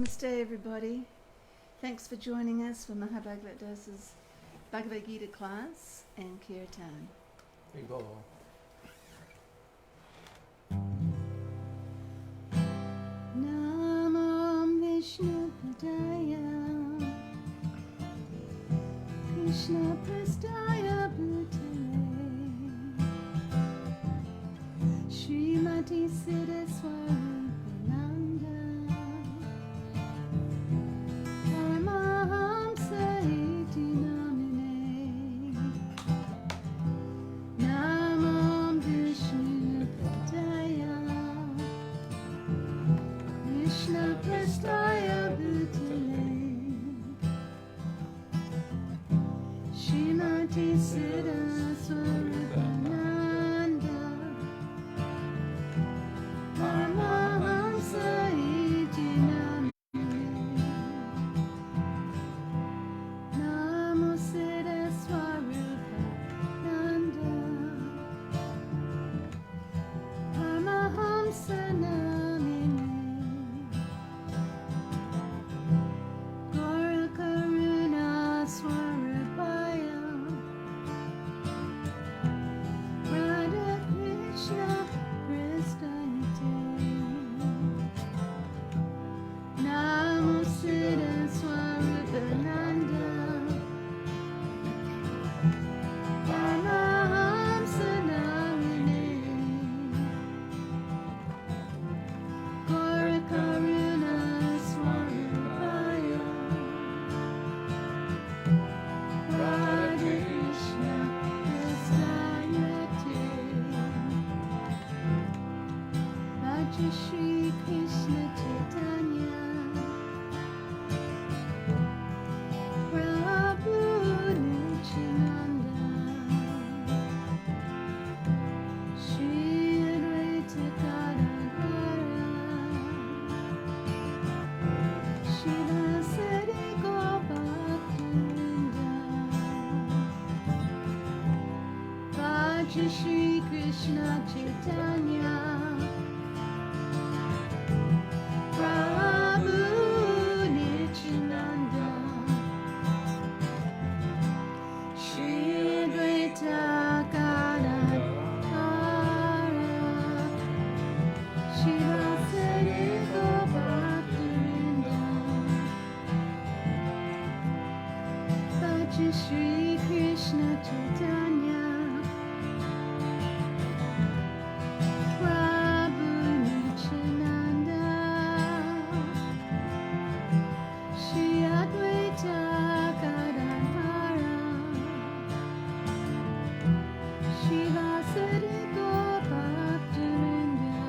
Namaste everybody. Thanks for joining us for Bhagavad Dosa's Bhagavad Gita class and Kirtan. Namam Vishnu Padaya Krishna Prastaya Bhutale Srimati Siddha Swarupananda Paramahamsa Iti Namine Namam Vishnu Padaya Krishna Prastaya Bhutale Srimati Siddha Swarupananda Paramahamsa Iti Namine Namo Siddha Swarupananda Paramahamsa Namine Gaura Karuna Swarupaya Radha Krishna Prestayate Namo Siddha Swarupananda Paramahamsa Namine Gaura Karuna Swarupaya Radha Krishna Prestayate Bhaja Shri Krishna Chaitanya Prabhu Nityananda Shri Advaita Gadadhara Shivasari Gopakunda Bhaja Shri Krishna Chaitanya Prabhu Nityananda Shri Advaita Gadadhara Shivasari Gopakunda Bhaja Shri Krishna Chaitanya Prabhu Nityananda Shri Advaita Gadadhara Shivasari Gopakunda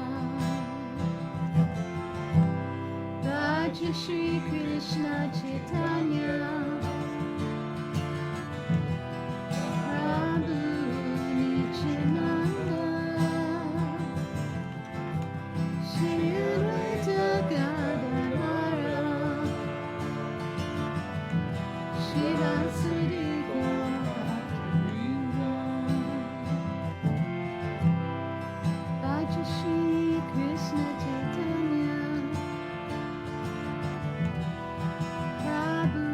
Bhaja Shri Krishna Chaitanya Prabhu Nityananda Shri Advaita Gadadhara Shivasari Gopakunda Bhaja Shri Krishna Chaitanya Prabhu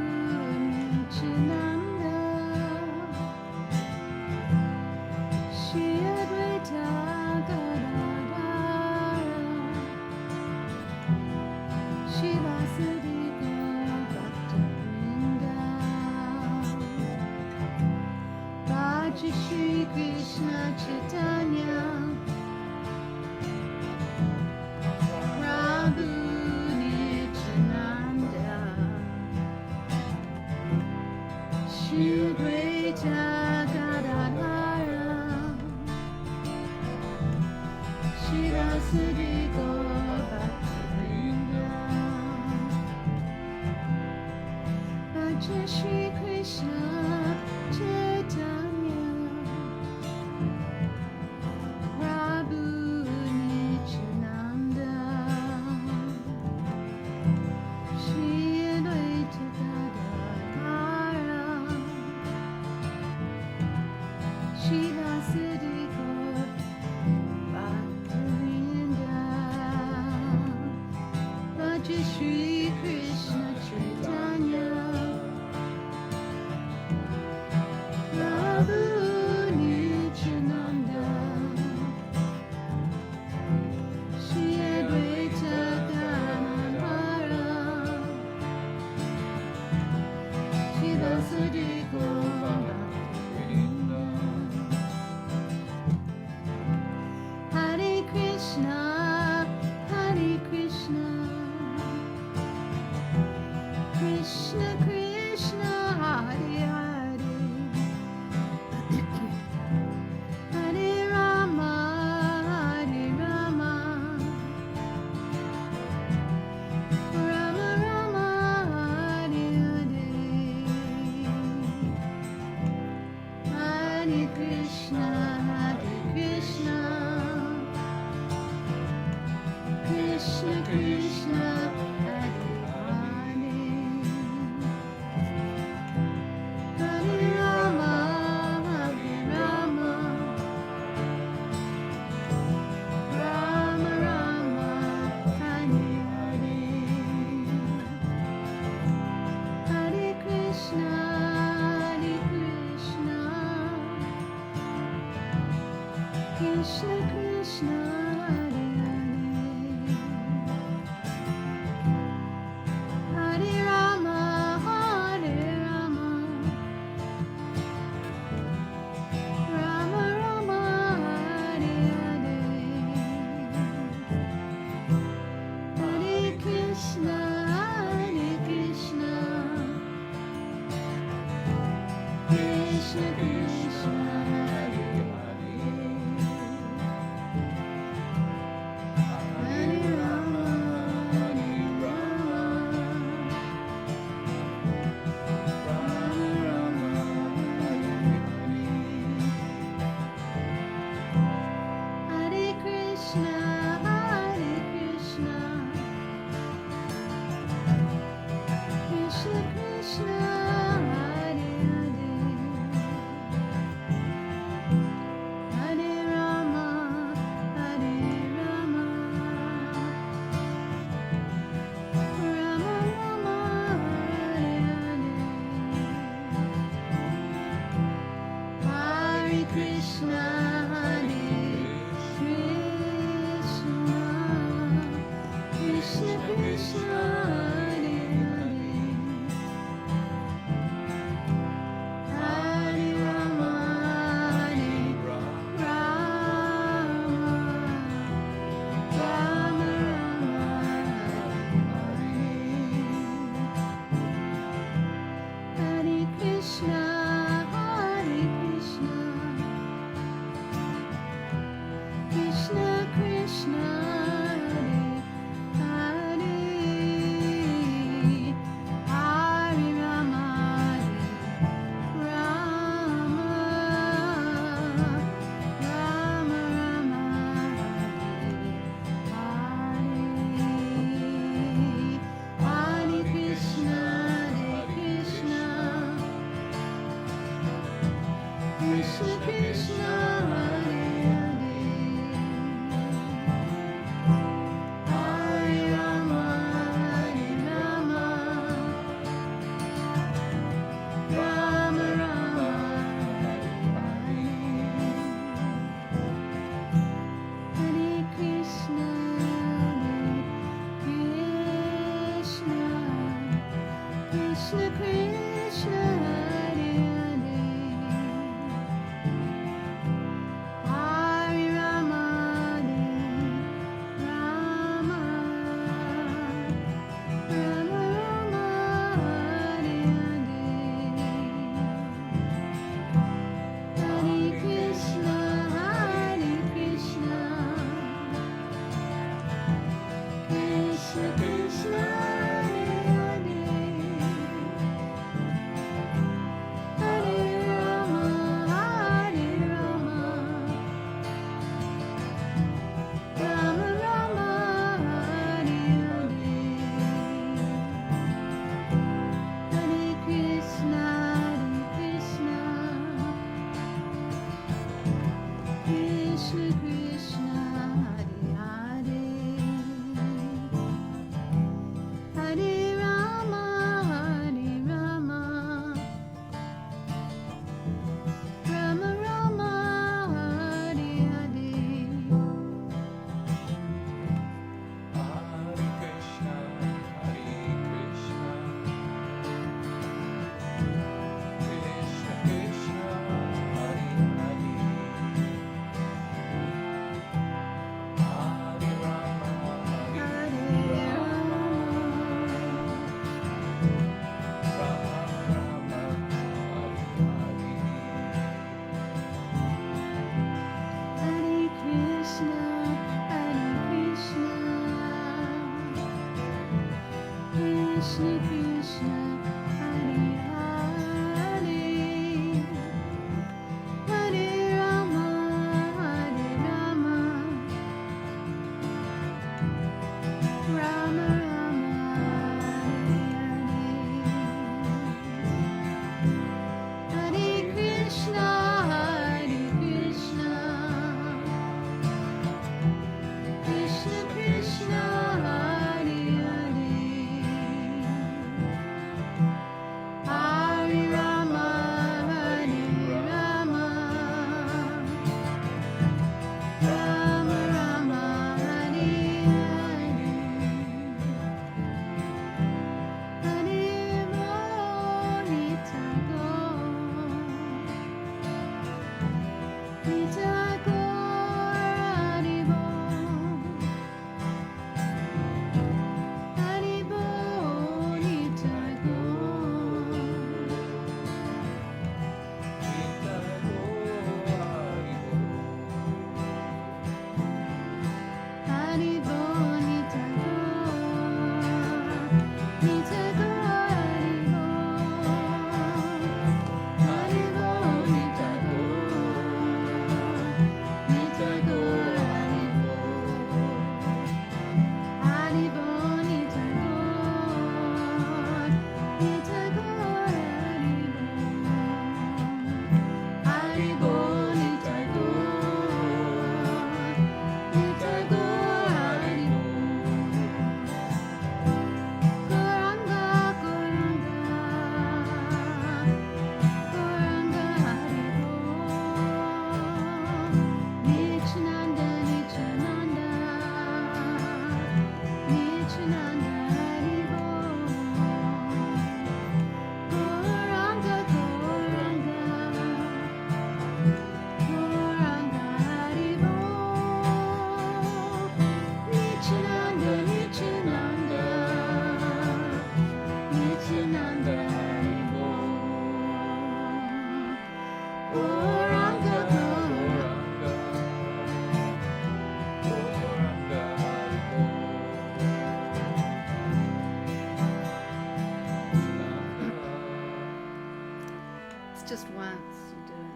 Just once you do it.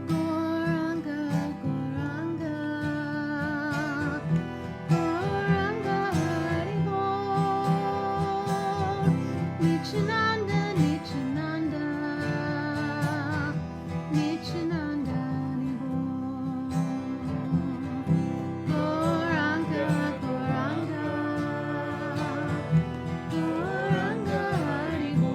Goranga, Goranga, Goranga, Hari Bol. Nityananda, Nityananda, Nityananda, Hari Bol. Goranga, Goranga, Goranga, Hari Bol.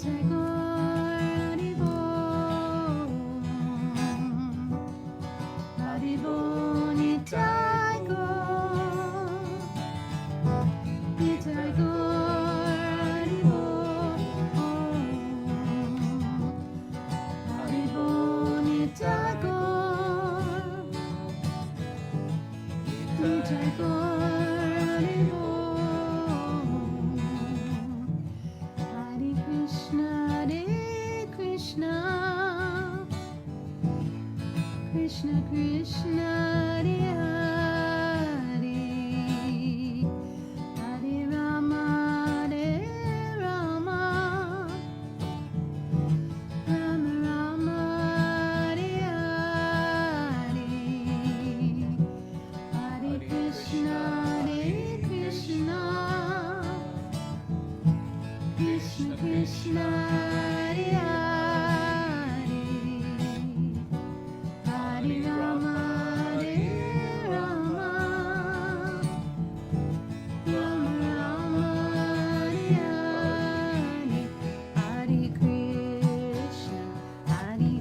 Nitai Gaur Hari Bol. Hari Bol Nitai Gaur. Nitai Gaur Hari Bol. Hari Bol Nitai Gaur. Nitai Gaur Hari Bol. Hare Krishna, Krishna Krishna, Hare Hare, Hare Rama, Rama Rama, Hare Hare, Hare Krishna, Krishna Krishna, Hare Hare, Hare Rama, Rama Rama, Hare Hare, Hare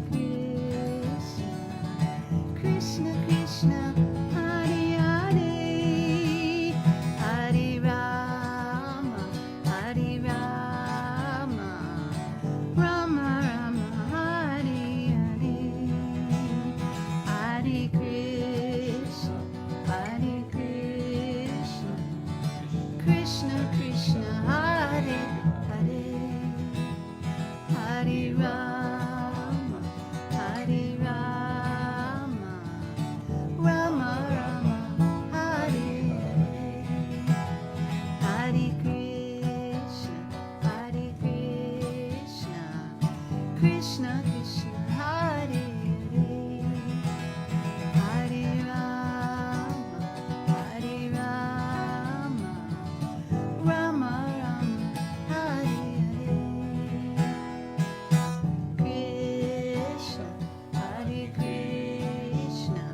Krishna, Krishna Krishna, Hare Hare, Hare Rama, Rama Rama, Hare Hare, Hare Krishna, Krishna Krishna, Hare Hare, Hare Rama, Rama Rama, Hare Hare, Hare Krishna, Krishna Krishna, Hare Hare, Hare Rama, Rama Rama, Hare Hare, Krishna,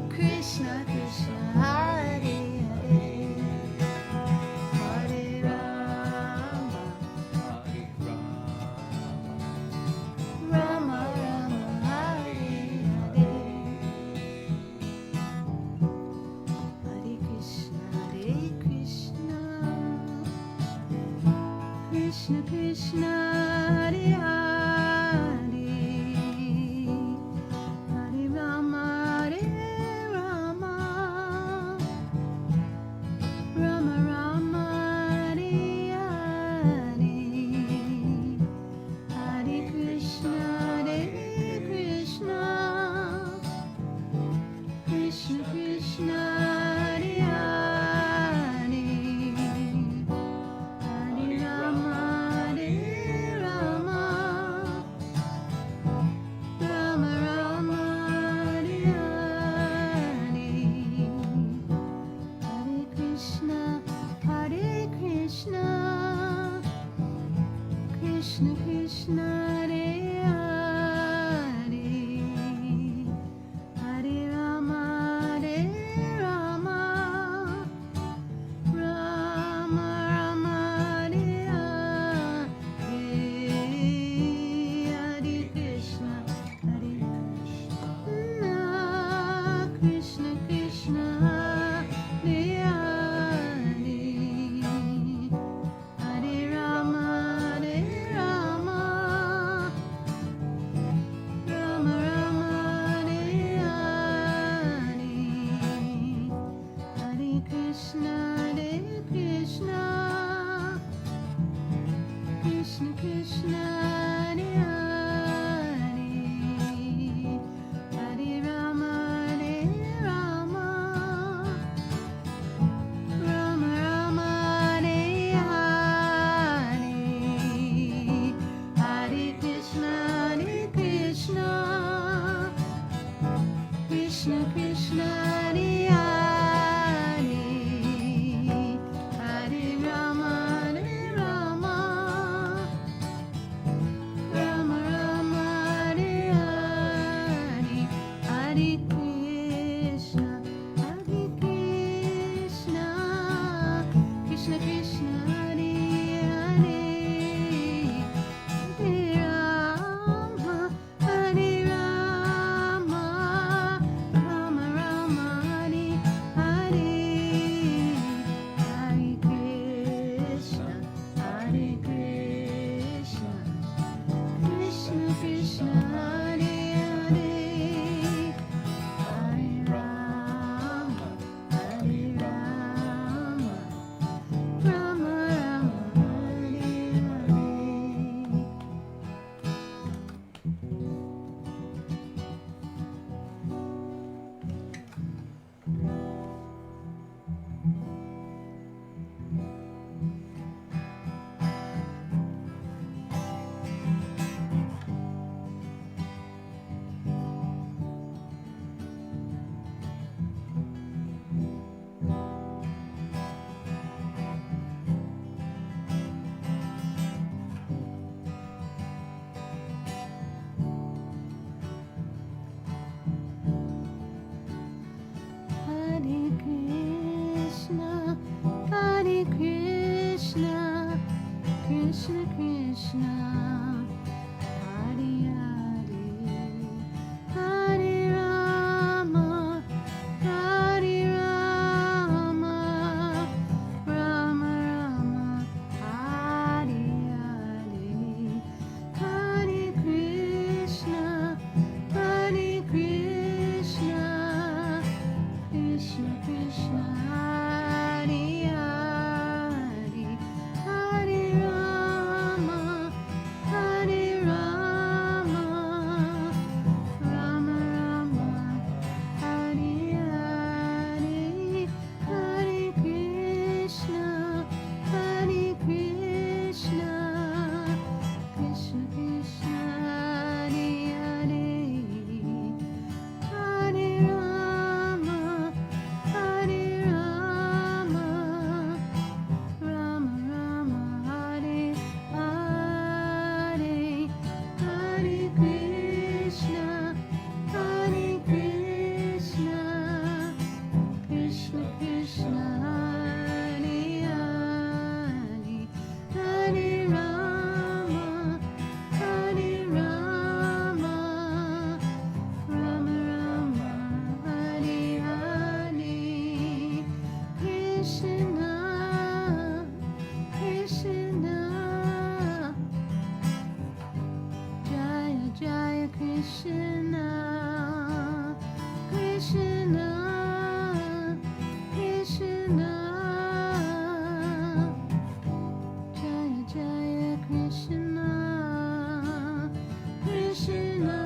Krishna Krishna, Hare Hare, Hare Rama, Rama Rama, Hare Hare, Hare Krishna, Krishna Krishna, Hare Hare, Hare Rama, Rama Rama, Hare Hare, Hare Krishna, Krishna Krishna, Hare Hare, Hare Rama, Rama Rama, Hare Hare, Hare Krishna, Krishna Krishna, Hare Hare, Hare Rama, Rama Rama, Hare Hare, Hare Krishna, Krishna Krishna, Hare Hare, Hare Rama, Krishna, Hare Hare, Hare Rama, Hare Rama, Rama Rama, Hare Hare, Hare Krishna, Krishna Krishna, Hare Hare, Hare Rama, Hare Rama, Rama Rama, Hare Hare, Hare Krishna, Krishna Krishna, Hare Hare, Hare Rama, Hare Rama, Rama Rama, Hare Hare, Hare Krishna, Krishna Krishna, Hare Hare, Hare Rama, Hare Rama, Rama Rama, Hare Hare, Krishna Krishna, Jaya Jaya Krishna, Krishna Krishna, Jaya Jaya Krishna, Krishna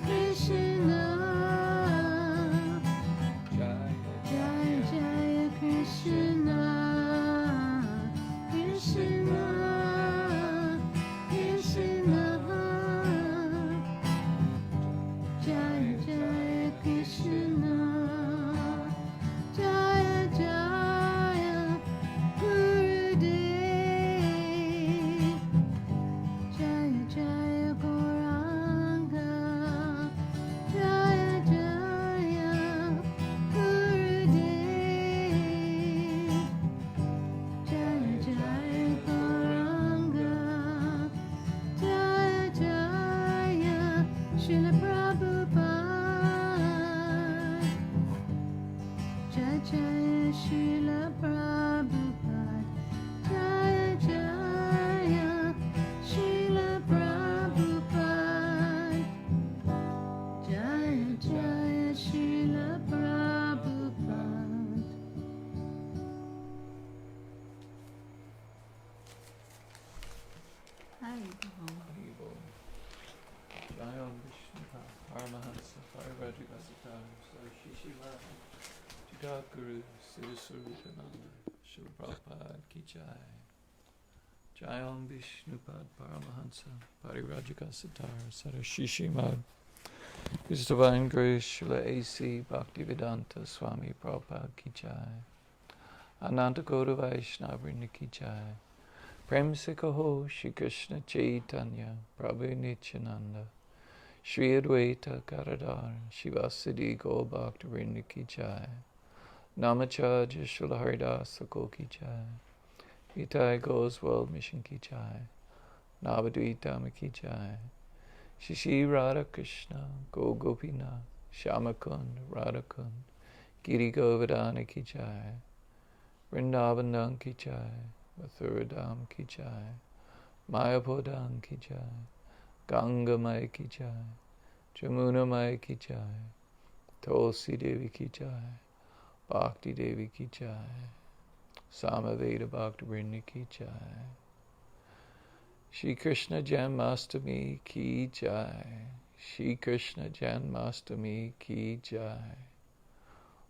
Krishna, Jaya Jaya Krishna, Krishna Krishna, Jaya Jaya Krishna, Jaya Jaya Gurudev, Jaya Jaya Gauranga, Jaya Jaya Gurudev, Jaya Jaya Gauranga, Jaya Jaya Srila Prabhupada, Jaya Jaya Srila Prabhupada, Jaya Jaya Srila Prabhupada, Jaya Jaya Srila Prabhupada. Haribol. Haribol. Jayam Vishnu Paramahansa Parivajikasitam Sarshishila Jagaguru Siddhaswarupananda Srila Prabhupada Ki Jai. Jayam Vishnupad Paramahansa Parivajikasitar Sarashishimad His Divine Grace Srila A.C. Bhaktivedanta Swami Prabhupada Ki Jai. Ananta Gauda Vaishnavrinda Ki Jai. Prem se kaho Shri Krishna Chaitanya Prabhu Nityananda Shri Advaita Gadadhar Shivasadi Gaur Bhaktivinoda Ki Jai. Namacharya Srila Haridas Thakur Ki Jai. Itai Goes World Mission Ki Jai. Navadvita Ki Jai. Shishi Radha Krishna Go Gopinath Shamakund Radhakund Giri Govardhana Ki Jai. Vrindavan Ki Jai. Mathuradam Ki Jai. Mayapodam Ki Jai. Ganga Mai Ki Jai. Jamuna Mai Ki Jai. Tulsi Devi Ki Jai. Bhakti Devi Ki Jai. Samaveda Bhakti Vrinda Ki Jai. Shri Krishna Janmastami Ki Jai. Shri Krishna Janmastami Ki Jai.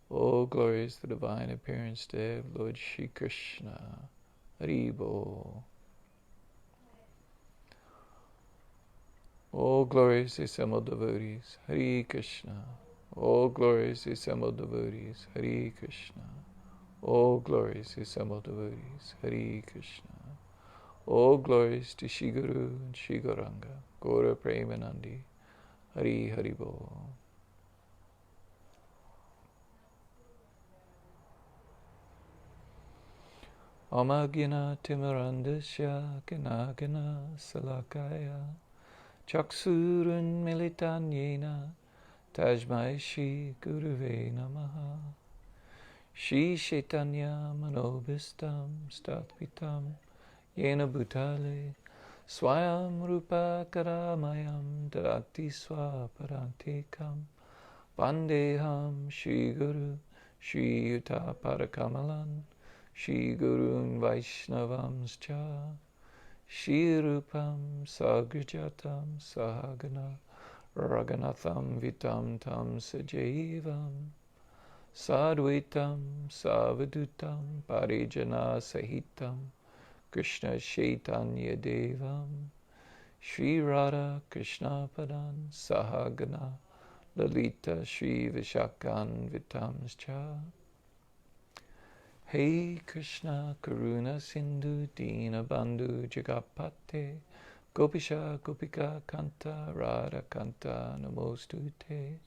All glories to the divine appearance day of Lord Shri Krishna. Haribol. All glories to assembled devotees. Hare Krishna. All glories to assembled devotees. Hare Krishna. All glories to assembled devotees. Hare Krishna. All glories to Shri Guru and Shri Gauranga. Gaura Premanandi. Hari Haribol. Omagina timirandasya kinagina salakaya Chaksurun militanyena Tajmai Shri Guruve Namaha Shri Chaitanya Manobhistam Statvitam Yena Bhutale Swayam Rupa Karamayam Dadati Swaparantikam Vandeham Shri Guru Shri Yuta Parakamalan Shri Gurun Vaishnavamscha Shri Rupam Sagrajatam Sahagana Raghunatham Vitam Tam Sajeevam Sadvaitam Savadutam Parijana Sahitam Krishna Chaitanya Devam Shri Radha Krishna Padan Sahagana Lalita Shri Vishakan Vitamscha Hey Krishna Karuna Sindhu Dina Bandhu Jagapate Gopisha Gopika Kanta Radha Kanta Namostute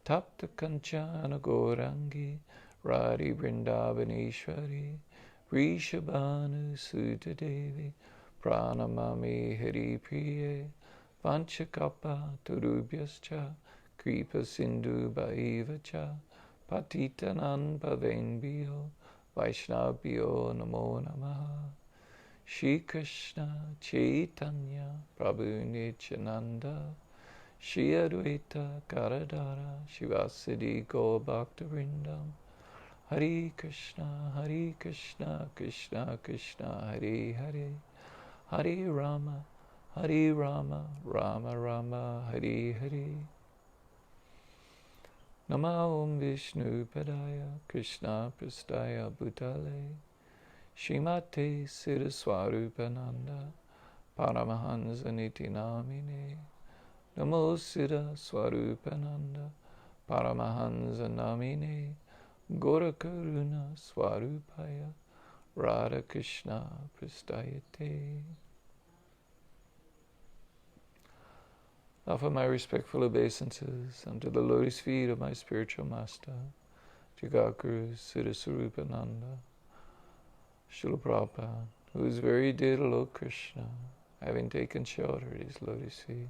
Tapta Kanchana Gorangi Radhi Vrindavaneshwari Rishabhanu Sutta Devi Pranamami Hari Priye Vanchakapa Turubhyascha Kripa Sindhu Bhaivacha Patitanan Pavenbhyo Vaishnavbhyo Namo Namaha Shri Krishna Chaitanya Prabhu Nityananda Shri Advaita Garadhara Shivasadi Gaur Bhaktavrindam Hare Krishna Krishna Krishna Hare Hare Hare Rama Rama Rama Hare Hare Nama Om Vishnu Padaya Krishna Prastaya Bhutale Shrimate Siddhaswarupananda Paramahansa Niti Namine Namo Siddha Swarupananda Paramahansa Namine Gora Karuna Swarupaya Radha Krishna Prastayate. I offer my respectful obeisances unto the lotus feet of my spiritual master, Jagaguru Siddhasarupananda, Srila Prabhupada, who is very dear to Lord Krishna, having taken shelter at his lotus feet.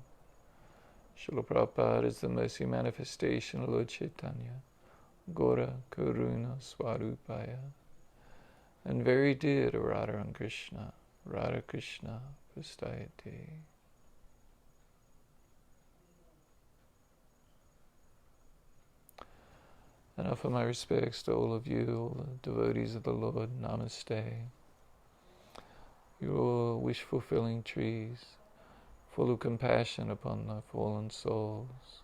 Srila Prabhupada is the mercy manifestation of Lord Chaitanya, Gora Karuna Swarupaya, and very dear to Radha and Krishna, Radha Krishna Prastayate. And offer my respects to all of you, all the devotees of the Lord. Namaste. You're all wish-fulfilling trees, full of compassion upon the fallen souls,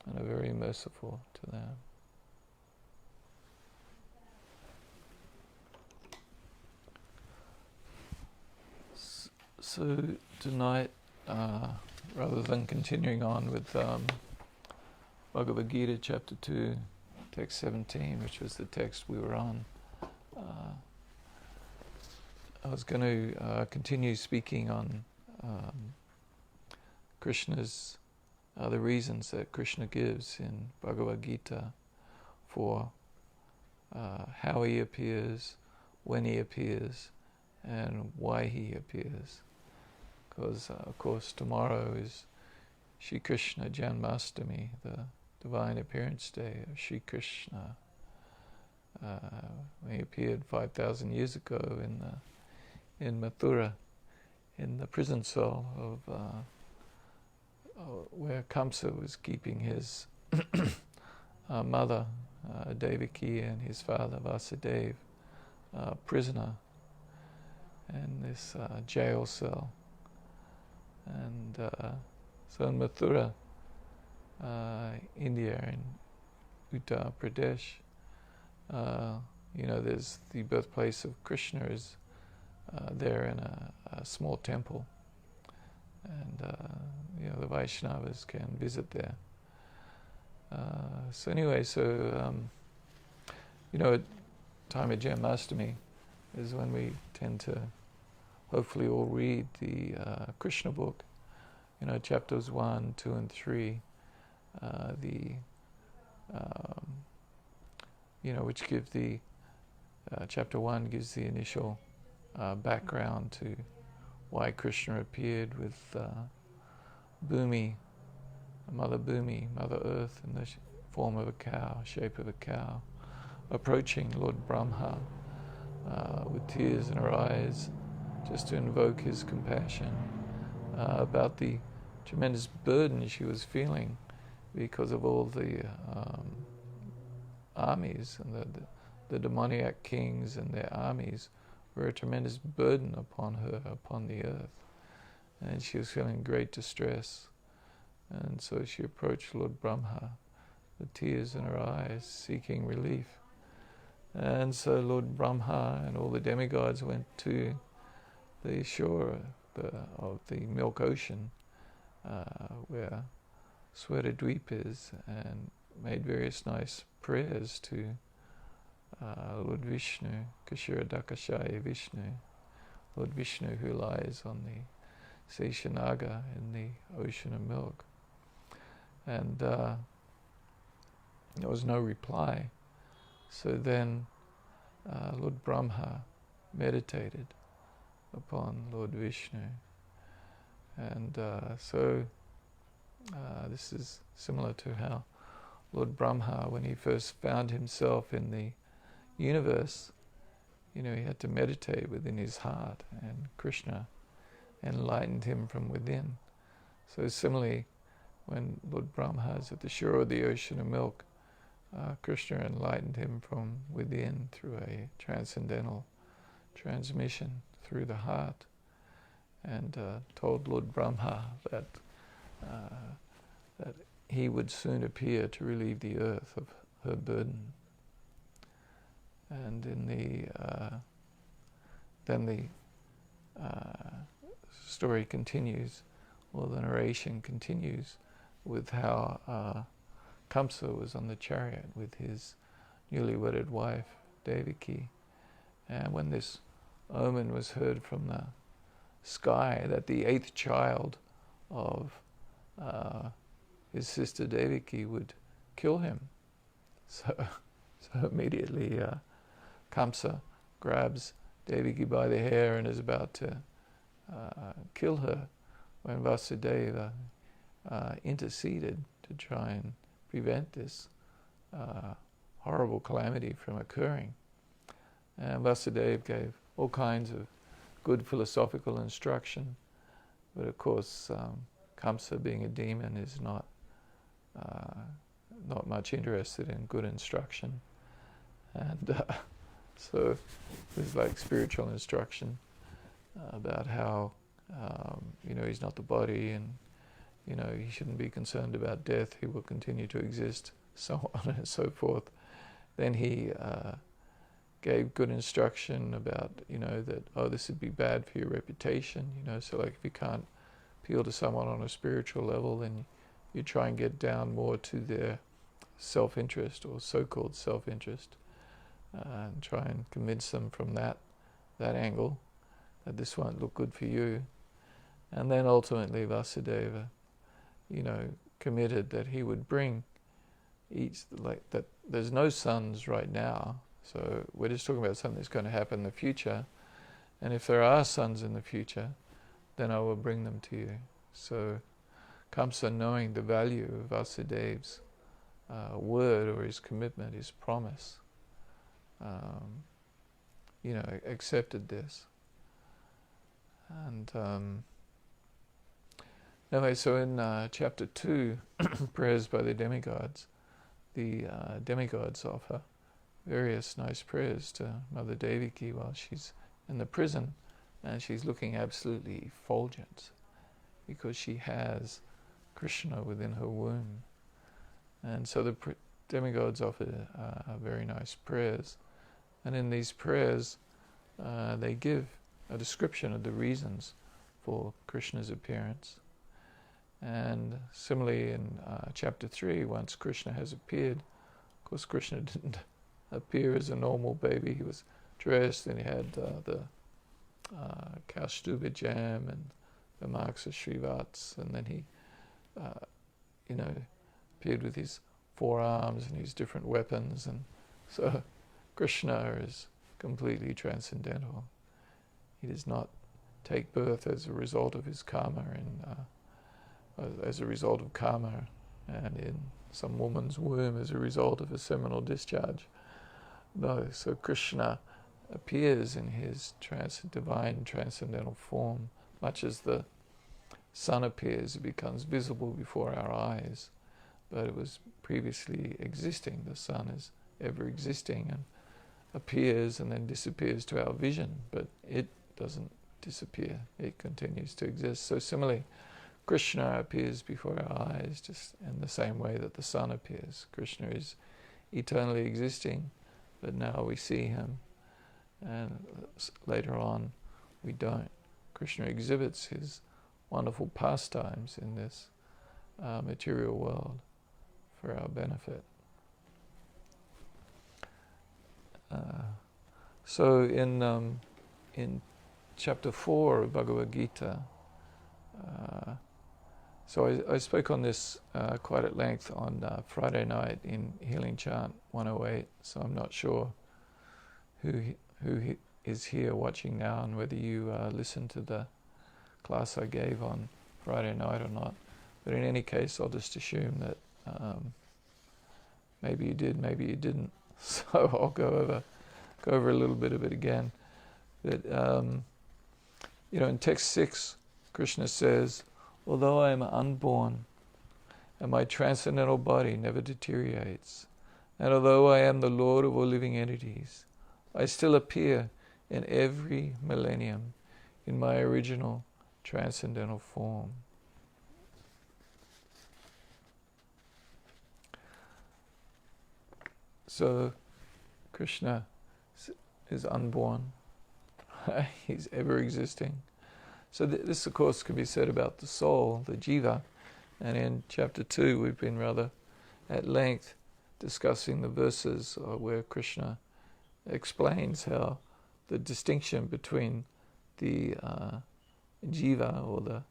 and are very merciful to them. So tonight, rather than continuing on with Bhagavad Gita, chapter 2, text 17, which was the text we were on, I was going to continue speaking on Krishna's, the reasons that Krishna gives in Bhagavad Gita for how he appears, when he appears, and why he appears. Because, of course, tomorrow is Shri Krishna Janmastami, the divine appearance day of Shri Krishna. When he appeared 5,000 years ago in Mathura, in the prison cell of where Kamsa was keeping his mother Devaki and his father Vasudeva prisoner in this jail cell. And so in Mathura, India, in Uttar Pradesh, there's the birthplace of Krishna is there in a small temple, and the Vaishnavas can visit there. At time of Janmastami is when we tend to hopefully all read the Krishna book, chapters 1, 2, and 3, which give the chapter 1 gives the initial background to why Krishna appeared with Bhumi, Mother Earth, in the form of a cow, shape of a cow, approaching Lord Brahma with tears in her eyes, just to invoke his compassion about the tremendous burden she was feeling because of all the armies and the demoniac kings and their armies were a tremendous burden upon her, upon the earth. And she was feeling great distress. And so she approached Lord Brahma with tears in her eyes, seeking relief. And so Lord Brahma and all the demigods went to the shore of the Milk Ocean, where Swaradweep is, and made various nice prayers to Lord Vishnu, Kashiradakashaya Vishnu, Lord Vishnu who lies on the Seshanaga in the ocean of milk. And there was no reply. So then Lord Brahma meditated upon Lord Vishnu. And so this is similar to how Lord Brahma, when he first found himself in the universe, he had to meditate within his heart, and Krishna enlightened him from within. So similarly, when Lord Brahma is at the shore of the ocean of milk, Krishna enlightened him from within through a transcendental transmission through the heart, and told Lord Brahma that he would soon appear to relieve the earth of her burden. And in then the story continues, or the narration continues, with how Kamsa was on the chariot with his newly wedded wife, Devaki. And when this omen was heard from the sky that the 8th child of his sister Devaki would kill him, so immediately Kamsa grabs Devaki by the hair and is about to kill her, when Vasudeva interceded to try and prevent this horrible calamity from occurring. And Vasudeva gave all kinds of good philosophical instruction, but of course Kamsa, being a demon, is not much interested in good instruction. And so it was like spiritual instruction about how he's not the body, and he shouldn't be concerned about death, he will continue to exist, so on and so forth. Then he gave good instruction about that this would be bad for your reputation, so like if you can't appeal to someone on a spiritual level, then you try and get down more to their self-interest, or so-called self-interest, and try and convince them from that angle that this won't look good for you. And then ultimately Vasudeva, committed that he would bring that there's no sons right now, so we're just talking about something that's going to happen in the future, and if there are sons in the future, then I will bring them to you. So Kamsa, knowing the value of Vasudeva's word, or his commitment, his promise, accepted this. And anyway, so in chapter 2, prayers by the demigods, the demigods offer various nice prayers to Mother Devaki while she's in the prison, and she's looking absolutely effulgent because she has Krishna within her womb. And so the demigods offer very nice prayers, and in these prayers they give a description of the reasons for Krishna's appearance. And similarly in chapter 3, once Krishna has appeared, of course Krishna didn't appear as a normal baby. He was dressed, and he had the Kaustuba jam and the marks of Srivats, and then he appeared with his 4 arms and his different weapons. And so Krishna is completely transcendental. He does not take birth as a result of his karma as a result of karma and in some woman's womb as a result of a seminal discharge. No, so Krishna appears in his divine transcendental form, much as the sun appears, it becomes visible before our eyes, but it was previously existing. The sun is ever existing and appears and then disappears to our vision, but it doesn't disappear, it continues to exist. So similarly, Krishna appears before our eyes just in the same way that the sun appears. Krishna is eternally existing, but now we see him, and later on we don't. Krishna exhibits his wonderful pastimes in this material world for our benefit. So in chapter 4 of Bhagavad Gita, so I spoke on this quite at length on Friday night in Healing Chant 108, so I'm not sure who is here watching now and whether you listened to the class I gave on Friday night or not. But in any case, I'll just assume that maybe you did, maybe you didn't. So I'll go over a little bit of it again. That in text 6, Krishna says, "Although I am unborn, and my transcendental body never deteriorates, and although I am the Lord of all living entities, I still appear in every millennium in my original transcendental form." So Krishna is unborn. He's ever existing. So this, of course, can be said about the soul, the jiva. And in chapter 2, we've been rather at length discussing the verses where Krishna explains how the distinction between the jiva, or the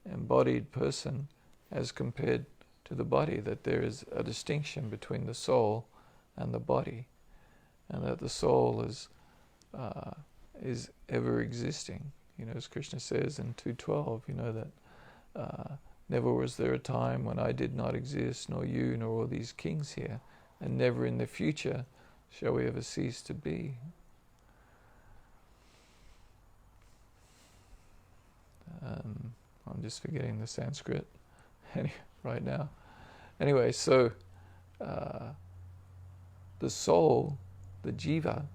embodied person, as compared to the body, that there is a distinction between the soul and the body, and that the soul is ever existing. As Krishna says in 2:12, that never was there a time when I did not exist, nor you, nor all these kings here, and never in the future shall we ever cease to be. I'm just forgetting the Sanskrit right now. Anyway, so the soul, the jiva,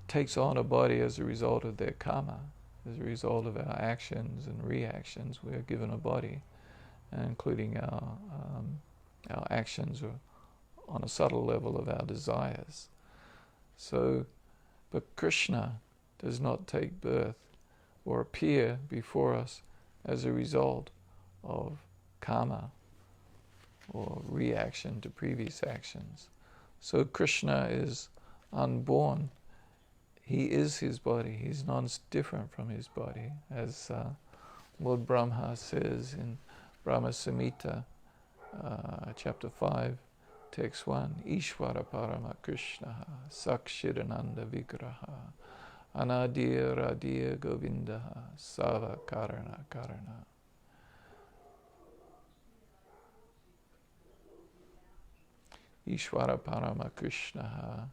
takes on a body as a result of their karma, as a result of our actions and reactions. We are given a body, including our actions or on a subtle level of our desires. So, but Krishna does not take birth or appear before us as a result of karma or reaction to previous actions. So Krishna is unborn. He is his body. He's not different from his body. As Lord Brahma says in Brahma Samhita, chapter 5, text 1, Ishvara Parama Krishna Sakshirananda Vigraha Anadir Adir Govinda Sava Karana Karana. Ishvara Parama Krishna.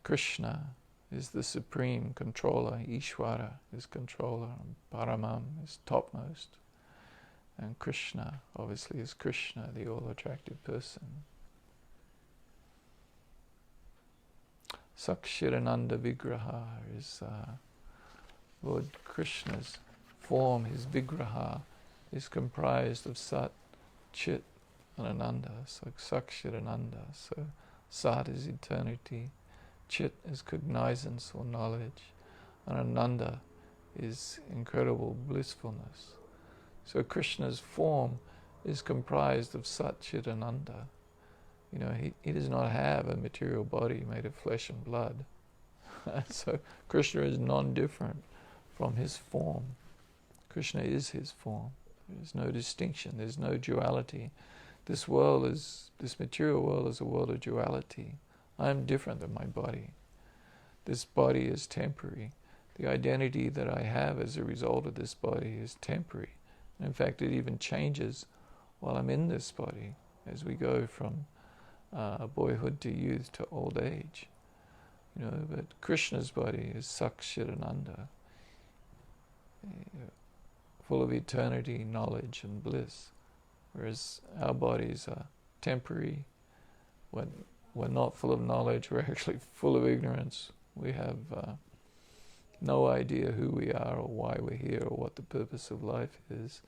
Krishna is the supreme controller. Ishvara is controller. Paramam is topmost. And Krishna, obviously, is Krishna, the all-attractive person. Sakshirananda Vigraha is Lord Krishna's form. His Vigraha is comprised of Sat, Chit, and Ananda. So Sakshirananda. So Sat is eternity. Chit is cognizance or knowledge, and Ananda is incredible blissfulness. So Krishna's form is comprised of Sat, Chit, and Ananda. He does not have a material body made of flesh and blood. So Krishna is non-different from his form. Krishna is his form. There's no distinction. There's no duality. This material world is a world of duality. I am different than my body. this body is temporary. The identity that I have as a result of this body is temporary. And in fact, it even changes while I'm in this body as we go from boyhood to youth to old age. But Krishna's body is Sakshirananda, full of eternity, knowledge, and bliss. Whereas our bodies are temporary. We're not full of knowledge, we're actually full of ignorance. We have no idea who we are or why we're here or what the purpose of life is.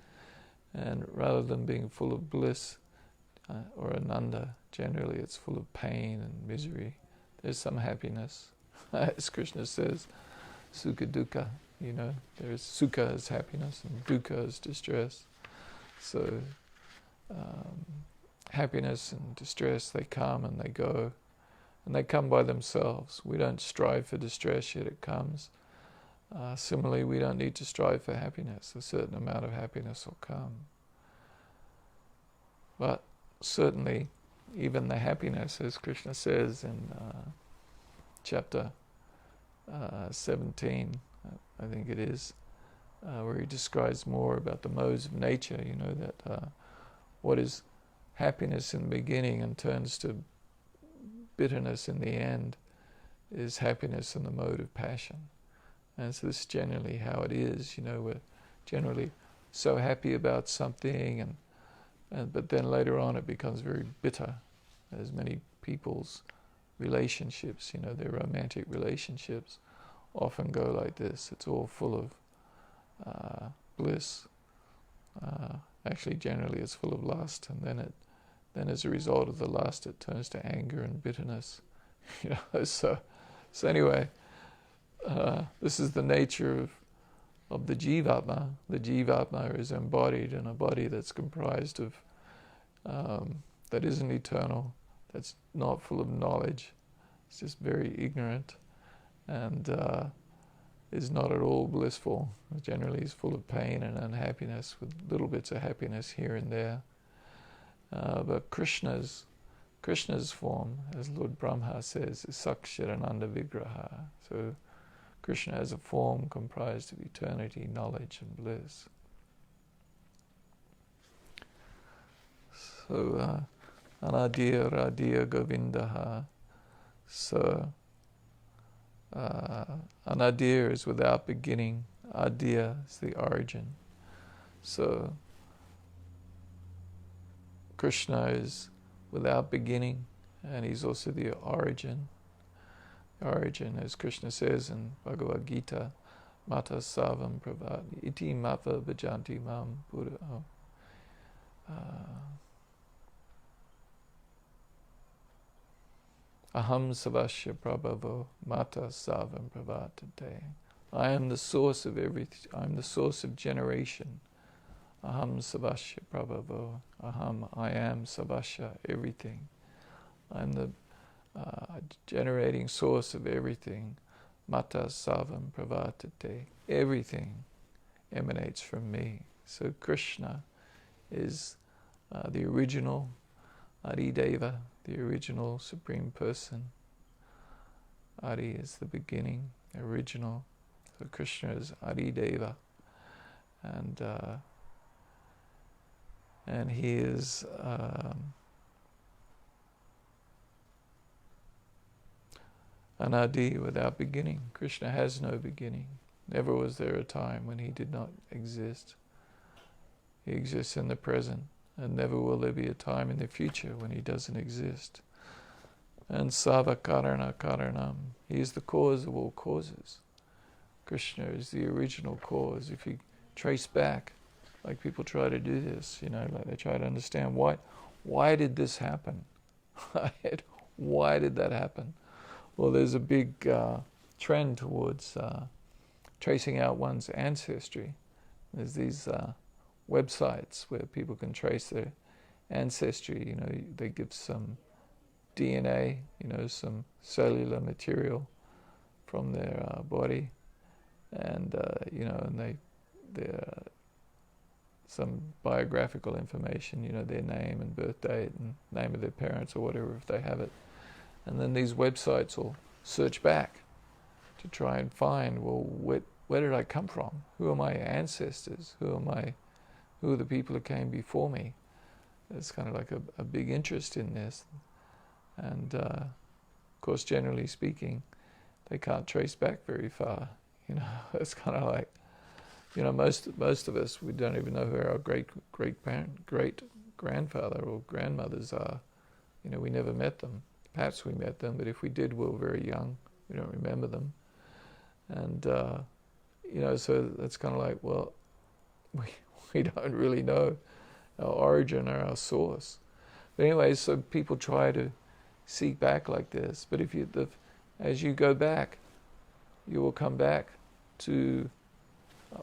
And rather than being full of bliss or ananda, generally it's full of pain and misery. There's some happiness. As Krishna says, sukha dukkha, there's sukha as happiness and dukkha as distress. So happiness and distress, they come and they go, and they come by themselves. We don't strive for distress, yet it comes. Similarly, we don't need to strive for happiness. A certain amount of happiness will come. But certainly, even the happiness, as Krishna says in chapter 17, I think it is, where he describes more about the modes of nature, that what is happiness in the beginning and turns to bitterness in the end is happiness in the mode of passion. And so this is generally how it is. We're generally so happy about something, but then later on it becomes very bitter, as many people's relationships, their romantic relationships often go like this. It's all full of bliss. Actually, generally it's full of lust, and then as a result of the lust it turns to anger and bitterness. So anyway, this is the nature of the jivatma. The jivatma is embodied in a body that's comprised of, that isn't eternal, that's not full of knowledge, it's just very ignorant, and is not at all blissful. Generally is full of pain and unhappiness, with little bits of happiness here and there. But Krishna's form, as Lord Brahma says, is Sakshirananda Vigraha. So Krishna has a form comprised of eternity, knowledge, and bliss. So Anadir Radir Govindaha. So Anadir is without beginning. Adir is the origin. So Krishna is without beginning, and he's also the origin. Origin, as Krishna says in Bhagavad Gita, Mata Savam Pravati Iti Mata Bhajanti Mam Buddha. Aham Savasya Prabhavo Mata Savam Pravartate. I am the source of everything. I am the source of generation. Aham Savasya Prabhavo. Aham, I am Savasya, everything. I'm the generating source of everything. Mata Savam Pravartate. Everything emanates from me. So Krishna is the original Adideva, the original Supreme Person. Adi is the beginning, original. So Krishna is Adideva, and he is Anadi, without beginning. Krishna has no beginning. Never was there a time when he did not exist. He exists in the present, and never will there be a time in the future when he doesn't exist. And Savakarana Karanam, he is the cause of all causes. Krishna is the original cause. If you trace back, like people try to do this, like they try to understand why did this happen? Why did that happen? Well, there's a big trend towards tracing out one's ancestry. There's these websites where people can trace their ancestry. They give some DNA, some cellular material from their body, and and they're some biographical information, their name and birth date and name of their parents or whatever if they have it. And then these websites will search back to try and find, well, where did I come from? Who are my ancestors? Who are the people who came before me? There's kind of like a big interest in this. And of course, generally speaking, they can't trace back very far. It's kind of like, most of us, we don't even know who our great grandfather or grandmothers are. We never met them. Perhaps we met them, but if we did, we were very young. We don't remember them. And so that's kind of like, well, we don't really know our origin or our source. But anyway, so people try to seek back like this. But as you go back, you will come back to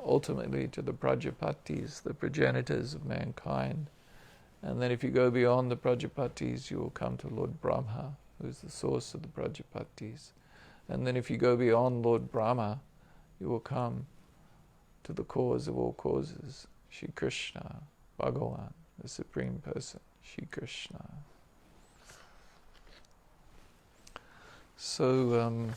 ultimately to the Prajapatis, the progenitors of mankind. And then if you go beyond the Prajapatis, you will come to Lord Brahma, who is the source of the Prajapatis. And then if you go beyond Lord Brahma, you will come to the cause of all causes, Shri Krishna, Bhagavan, the Supreme Person, Shri Krishna. So,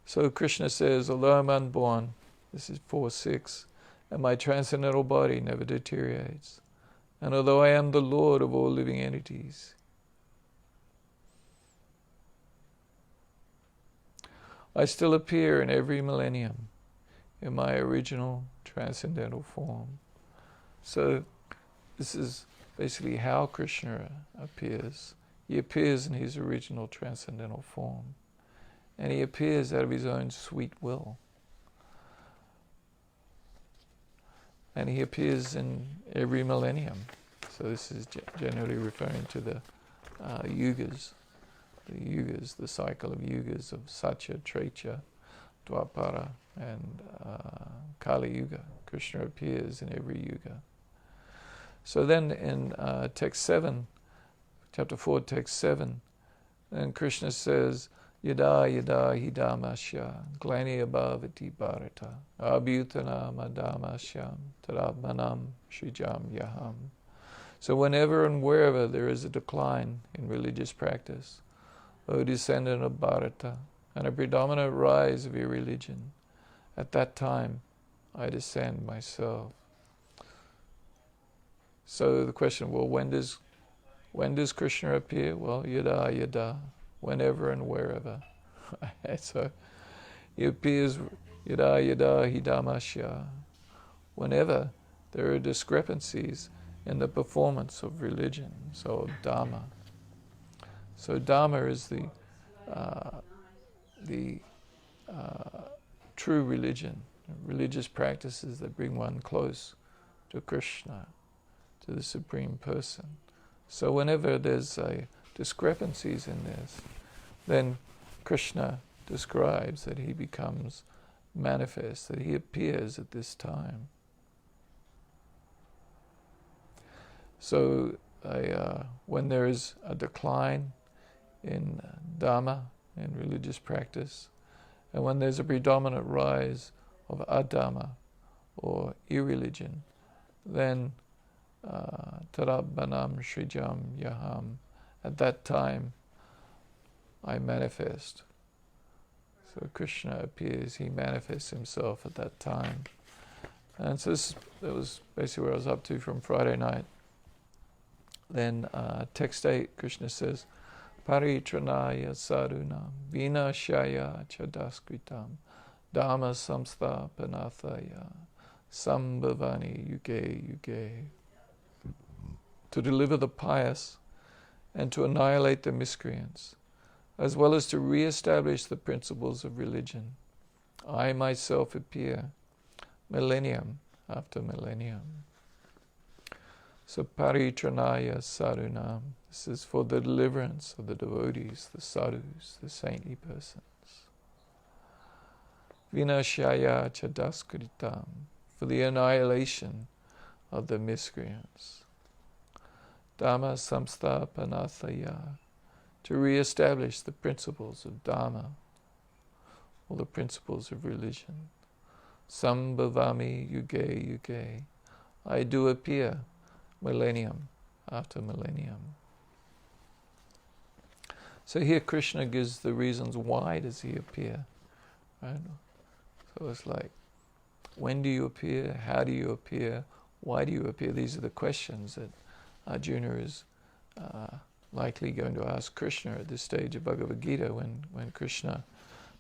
so Krishna says, although I'm unborn, this is 4:6, and my transcendental body never deteriorates, and although I am the Lord of all living entities, I still appear in every millennium in my original transcendental form. So this is basically how Krishna appears. He appears in his original transcendental form, and he appears out of his own sweet will. And he appears in every millennium. So this is generally referring to the yugas, the cycle of yugas of Satya, Treta, Dwapara, and Kali Yuga. Krishna appears in every yuga. So then in text 7, chapter 4, text 7, then Krishna says, Yada yada hidamasya glani abhavati Bharata abhutana madamasyam tadabmanam shrijam yaham. So whenever and wherever there is a decline in religious practice, O descendant of Bharata, and a predominant rise of irreligion, at that time I descend myself. So the question, well, when does Krishna appear? Well, yada yada, whenever and wherever. So he appears yada yada hidamasya, whenever there are discrepancies in the performance of religion, so Dhamma. So Dhamma is the true religion, religious practices that bring one close to Krishna, to the Supreme Person. So whenever there's discrepancies in this, then Krishna describes that he becomes manifest, that he appears at this time. So when there is a decline in Dhamma, in religious practice, and when there's a predominant rise of adhamma, or irreligion, then tarabbanam shrijam yaham, at that time I manifest. So Krishna appears, he manifests himself at that time. And so that was basically where I was up to from Friday night. Then text 8, Krishna says, Paritranaya sadhunam vinashaya chadaskritam dhamma samstapanathaya sambhavani yuge yuge. To deliver the pious and to annihilate the miscreants, as well as to reestablish the principles of religion, I myself appear millennium after millennium. So paritranaya sadhunam, this is for the deliverance of the devotees, the sadhus, the saintly persons. Vinashaya chadaskritam, for the annihilation of the miscreants. Dhamma samstapanathaya, to re-establish the principles of Dhamma, or the principles of religion. Sambhavami yuge yuge, I do appear millennium after millennium. So here Krishna gives the reasons why does he appear, right? So it's like, when do you appear? How do you appear? Why do you appear? These are the questions that Arjuna is likely going to ask Krishna at this stage of Bhagavad Gita when Krishna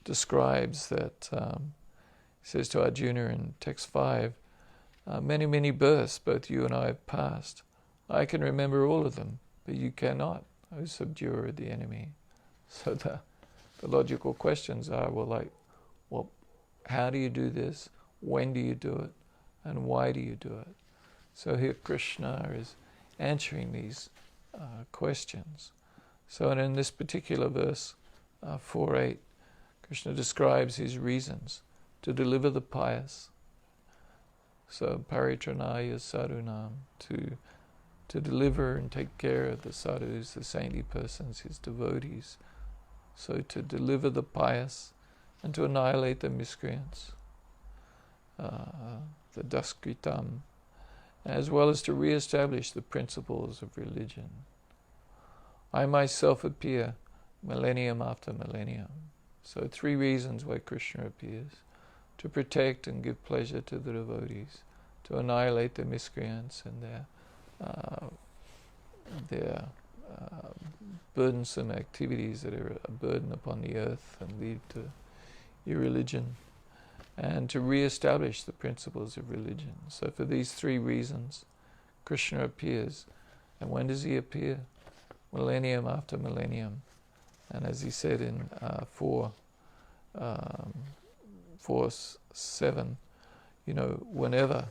describes that, he says to Arjuna in text 5, many, many births both you and I have passed. I can remember all of them, but you cannot, O subduer of the enemy. So the logical questions are, well, how do you do this? When do you do it? And why do you do it? So here Krishna is answering these questions. So and in this particular verse, 4.8, Krishna describes his reasons to deliver the pious. So paritranaya sadhunam, to deliver and take care of the sadhus, the saintly persons, his devotees. So to deliver the pious and to annihilate the miscreants, the descendant, as well as to reestablish the principles of religion. I myself appear millennium after millennium. So 3 reasons why Krishna appears: to protect and give pleasure to the devotees, to annihilate the miscreants and their burdensome activities that are a burden upon the earth and lead to irreligion, and to re-establish the principles of religion. So for these 3 reasons, Krishna appears. And when does he appear? Millennium after millennium. And as he said in 4:7, whenever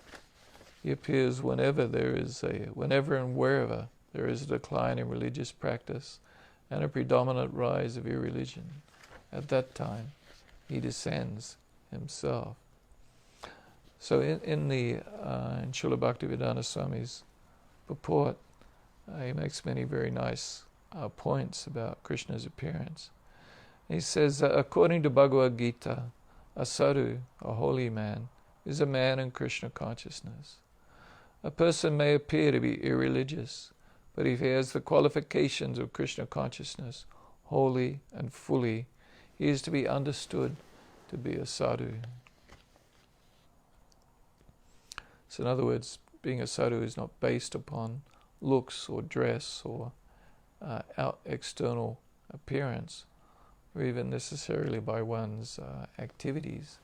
he appears, whenever and wherever there is a decline in religious practice and a predominant rise of irreligion, at that time he descends himself. So in Srila Bhaktivedanta Swami's purport, he makes many very nice points about Krishna's appearance. He says that according to Bhagavad Gita, a sadhu, a holy man, is a man in Krishna consciousness. A person may appear to be irreligious, but if he has the qualifications of Krishna consciousness wholly and fully, he is to be understood to be a sadhu. So in other words, being a sadhu is not based upon looks or dress or external appearance, or even necessarily by one's activities.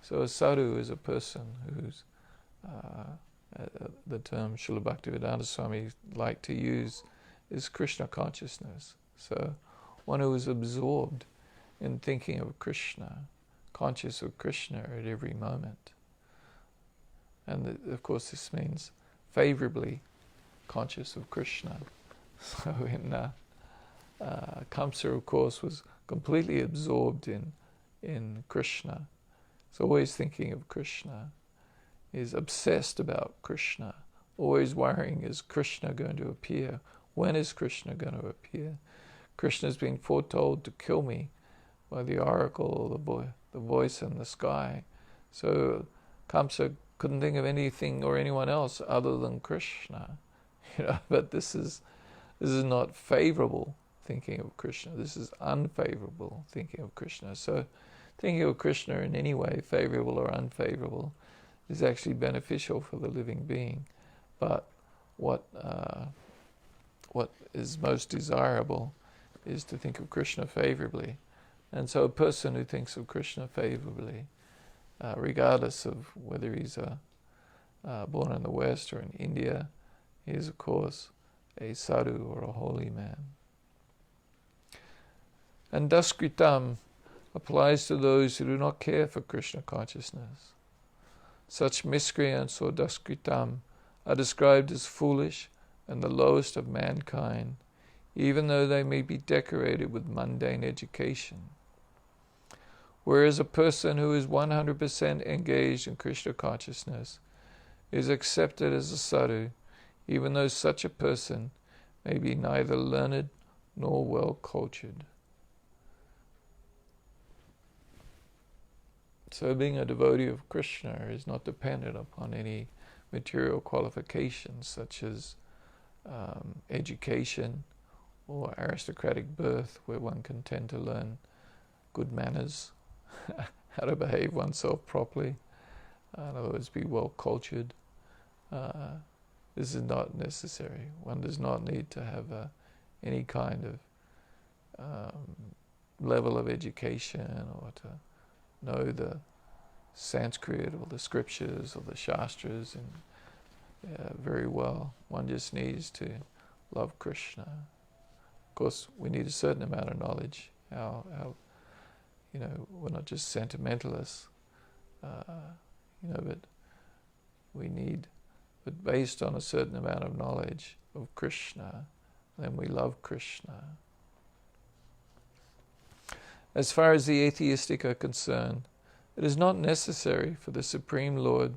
So a sadhu is a person who's, the term Srila Bhaktivedanta Swami liked to use is Krishna consciousness. So one who is absorbed in thinking of Krishna, conscious of Krishna at every moment. And of course this means favorably conscious of Krishna. So in Kamsa, of course, was completely absorbed in Krishna. So always thinking of Krishna, is obsessed about Krishna, always worrying, is Krishna going to appear? When is Krishna going to appear? Krishna's been foretold to kill me by the oracle, the voice in the sky. So Kamsa couldn't think of anything or anyone else other than Krishna. But this is not favorable thinking of Krishna. This is unfavorable thinking of Krishna. So thinking of Krishna in any way, favorable or unfavorable, is actually beneficial for the living being. But what is most desirable is to think of Krishna favorably. And so a person who thinks of Krishna favorably, regardless of whether he's born in the West or in India, he is of course a sadhu or a holy man. And daskritam applies to those who do not care for Krishna consciousness. Such miscreants or daskritam are described as foolish and the lowest of mankind, even though they may be decorated with mundane education. Whereas a person who is 100% engaged in Krishna consciousness is accepted as a sadhu, even though such a person may be neither learned nor well cultured. So being a devotee of Krishna is not dependent upon any material qualifications such as education or aristocratic birth, where one can tend to learn good manners, how to behave oneself properly, in other words, be well cultured. This is not necessary. One does not need to have any kind of level of education or to know the Sanskrit or the scriptures or the Shastras very well. One just needs to love Krishna. Of course, we need a certain amount of knowledge. How we're not just sentimentalists, but but based on a certain amount of knowledge of Krishna, then we love Krishna. As far as the atheistic are concerned, it is not necessary for the Supreme Lord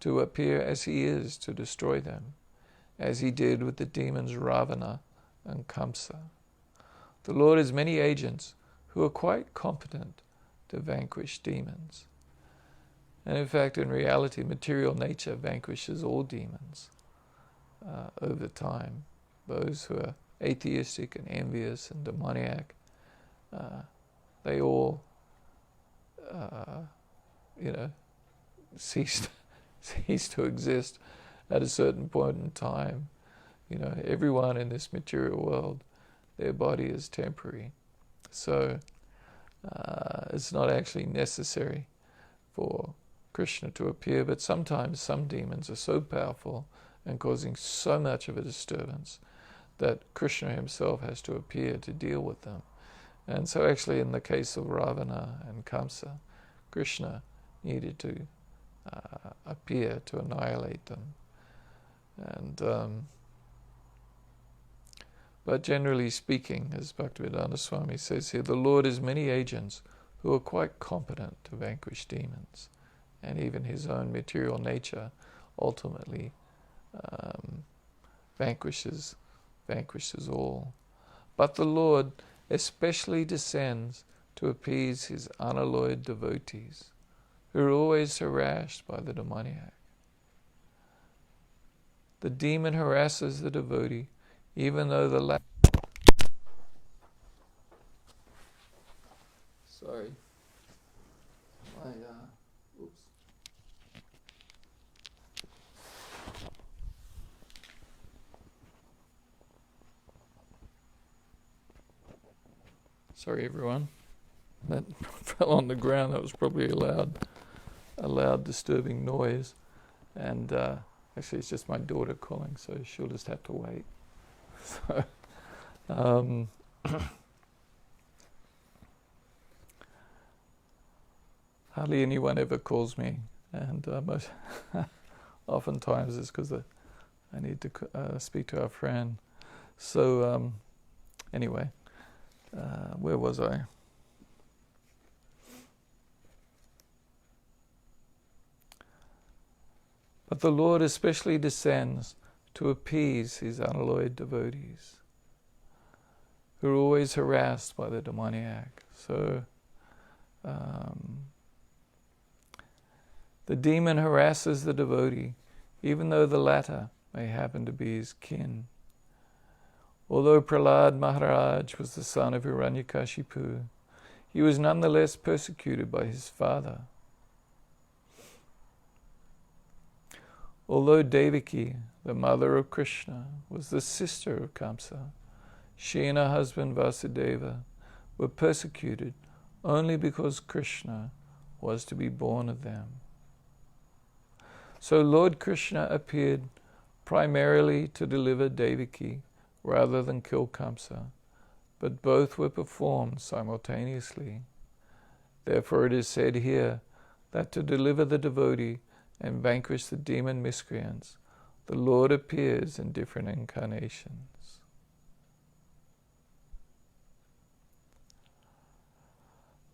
to appear as he is to destroy them, as he did with the demons Ravana and Kamsa. The Lord has many agents who are quite competent to vanquish demons. And in fact, in reality, material nature vanquishes all demons over time. Those who are atheistic and envious and demoniac, they all, cease to exist at a certain point in time. Everyone in this material world, their body is temporary. So it's not actually necessary for Krishna to appear, but sometimes some demons are so powerful and causing so much of a disturbance that Krishna himself has to appear to deal with them. And so actually in the case of Ravana and Kamsa, Krishna needed to appear to annihilate them. And but generally speaking, as Bhaktivedanta Swami says here, the Lord has many agents who are quite competent to vanquish demons, and even his own material nature ultimately vanquishes all. But the Lord especially descends to appease his unalloyed devotees, who are always harassed by the demoniac. The demon harasses the devotee, even though the Sorry. Oops. Sorry, everyone. That fell on the ground. That was probably a loud disturbing noise. And actually, it's just my daughter calling, so she'll just have to wait. So, hardly anyone ever calls me, and oftentimes it's because I need to speak to our friend. So anyway, where was I? But the Lord especially descends to appease his unalloyed devotees, who are always harassed by the demoniac. So the demon harasses the devotee, even though the latter may happen to be his kin. Although Prahlad Maharaj was the son of Hiranyakashipu, he was nonetheless persecuted by his father. Although Devaki, the mother of Krishna, was the sister of Kamsa, she and her husband Vasudeva were persecuted only because Krishna was to be born of them. So Lord Krishna appeared primarily to deliver Devaki rather than kill Kamsa, but both were performed simultaneously. Therefore it is said here that to deliver the devotee and vanquish the demon miscreants, the Lord appears in different incarnations.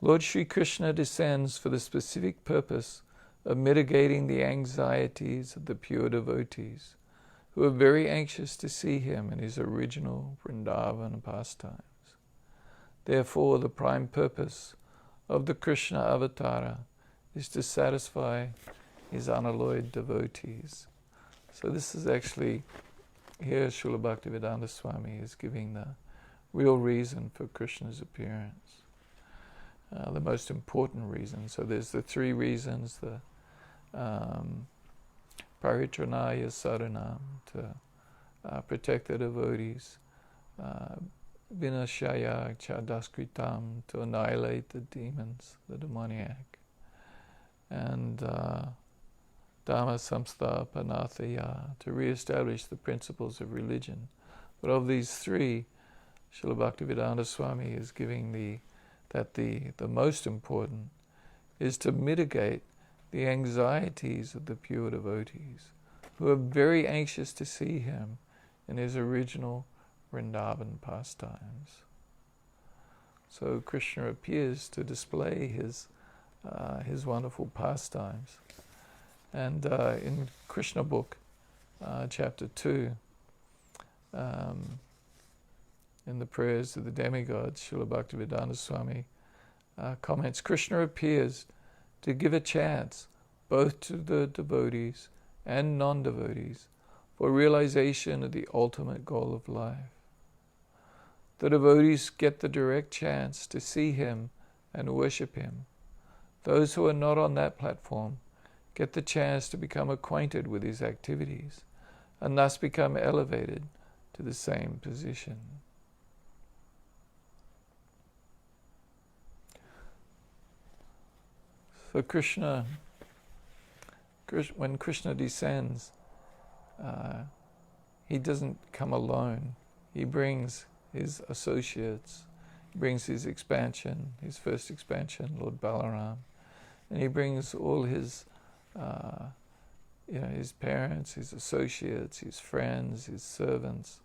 Lord Sri Krishna descends for the specific purpose of mitigating the anxieties of the pure devotees, who are very anxious to see him in his original Vrindavan pastimes. Therefore, the prime purpose of the Krishna avatara is to satisfy his unalloyed devotees. So this is actually, here Srila Bhaktivedanta Swami is giving the real reason for Krishna's appearance, the most important reason. So there's the three reasons, the paritranaya saranam, to protect the devotees, vinashaya chadaskritam, to annihilate the demons, the demoniac, and dhamma samsthapanataya, to reestablish the principles of religion. But of these three, Srila Bhaktivedanta Swami is giving the most important is to mitigate the anxieties of the pure devotees, who are very anxious to see him in his original Vrindavan pastimes. So Krishna appears to display his wonderful pastimes. And in Krishna book, chapter 2, in the prayers of the demigods, Srila Bhaktivedanta Swami comments, Krishna appears to give a chance both to the devotees and non-devotees for realization of the ultimate goal of life. The devotees get the direct chance to see him and worship him. Those who are not on that platform get the chance to become acquainted with his activities and thus become elevated to the same position. So when Krishna descends, he doesn't come alone. He brings his associates, he brings his expansion, his first expansion, Lord Balaram, and he brings all his, his parents, his associates, his friends, his servants.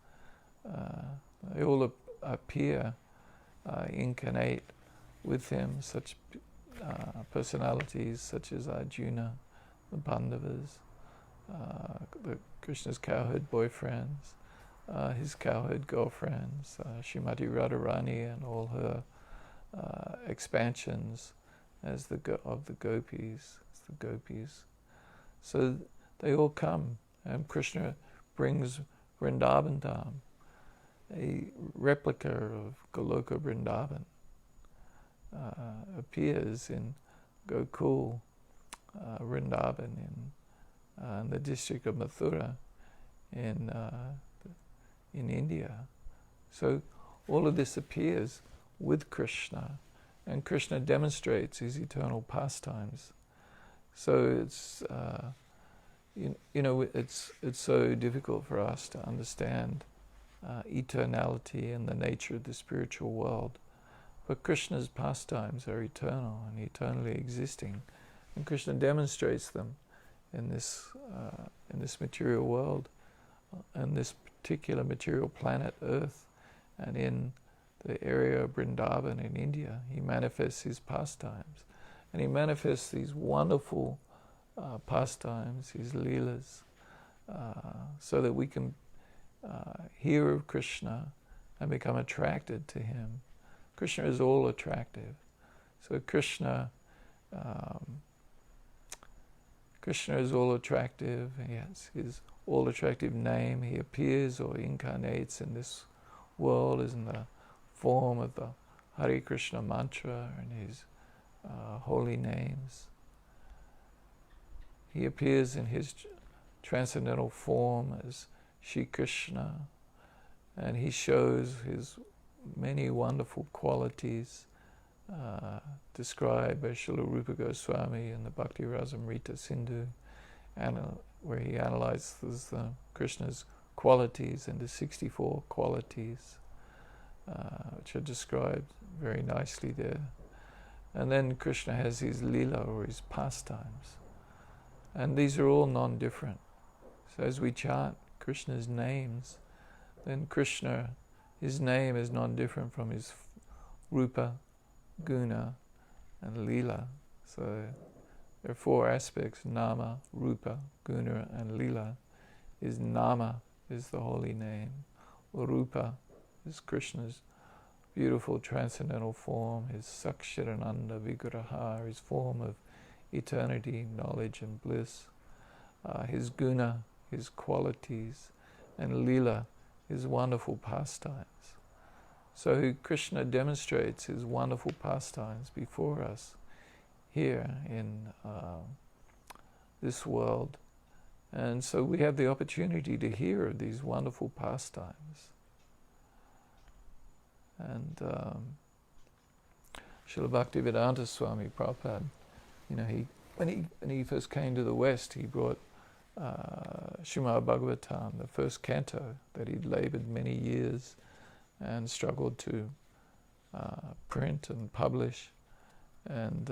They all appear incarnate with him, such personalities such as Arjuna, the Pandavas, Krishna's cowherd boyfriends, his cowherd girlfriends, Srimati Radharani and all her expansions of the gopis. So they all come, and Krishna brings Vrindavan Dham, a replica of Goloka Vrindavan, appears in Gokul, Vrindavan, in the district of Mathura, in India. So all of this appears with Krishna, and Krishna demonstrates his eternal pastimes. So it's it's so difficult for us to understand eternality and the nature of the spiritual world. But Krishna's pastimes are eternal and eternally existing, and Krishna demonstrates them in this material world, in this particular material planet Earth, and in the area of Vrindavan in India. He manifests his pastimes, and he manifests these wonderful pastimes, his leelas, so that we can hear of Krishna and become attracted to him. Krishna is all attractive. So Krishna is all attractive. He has his all attractive name. He appears or incarnates in this world as in the form of the Hare Krishna mantra and his holy names. He appears in his transcendental form as Shri Krishna, and he shows his many wonderful qualities described by Srila Rupa Goswami in the Bhakti Rasamrita Sindhu, where he analyzes Krishna's qualities into 64 qualities, which are described very nicely there. And then Krishna has his lila, or his pastimes. And these are all non-different. So as we chant Krishna's names, then Krishna, his name is non-different from his rupa, guna, and lila. So there are four aspects: nama, rupa, guna, and lila. His nama is the holy name. Rupa is Krishna's beautiful transcendental form, his Sakshirananda Vigraha, his form of eternity, knowledge and bliss. His guna, his qualities, and lila, his wonderful pastimes. So Krishna demonstrates his wonderful pastimes before us here in this world. And so we have the opportunity to hear of these wonderful pastimes. And Srila Bhaktivedanta Swami Prabhupada, when he first came to the West, he brought Srimad Bhagavatam, the first canto that he'd labored many years and struggled to print and publish. And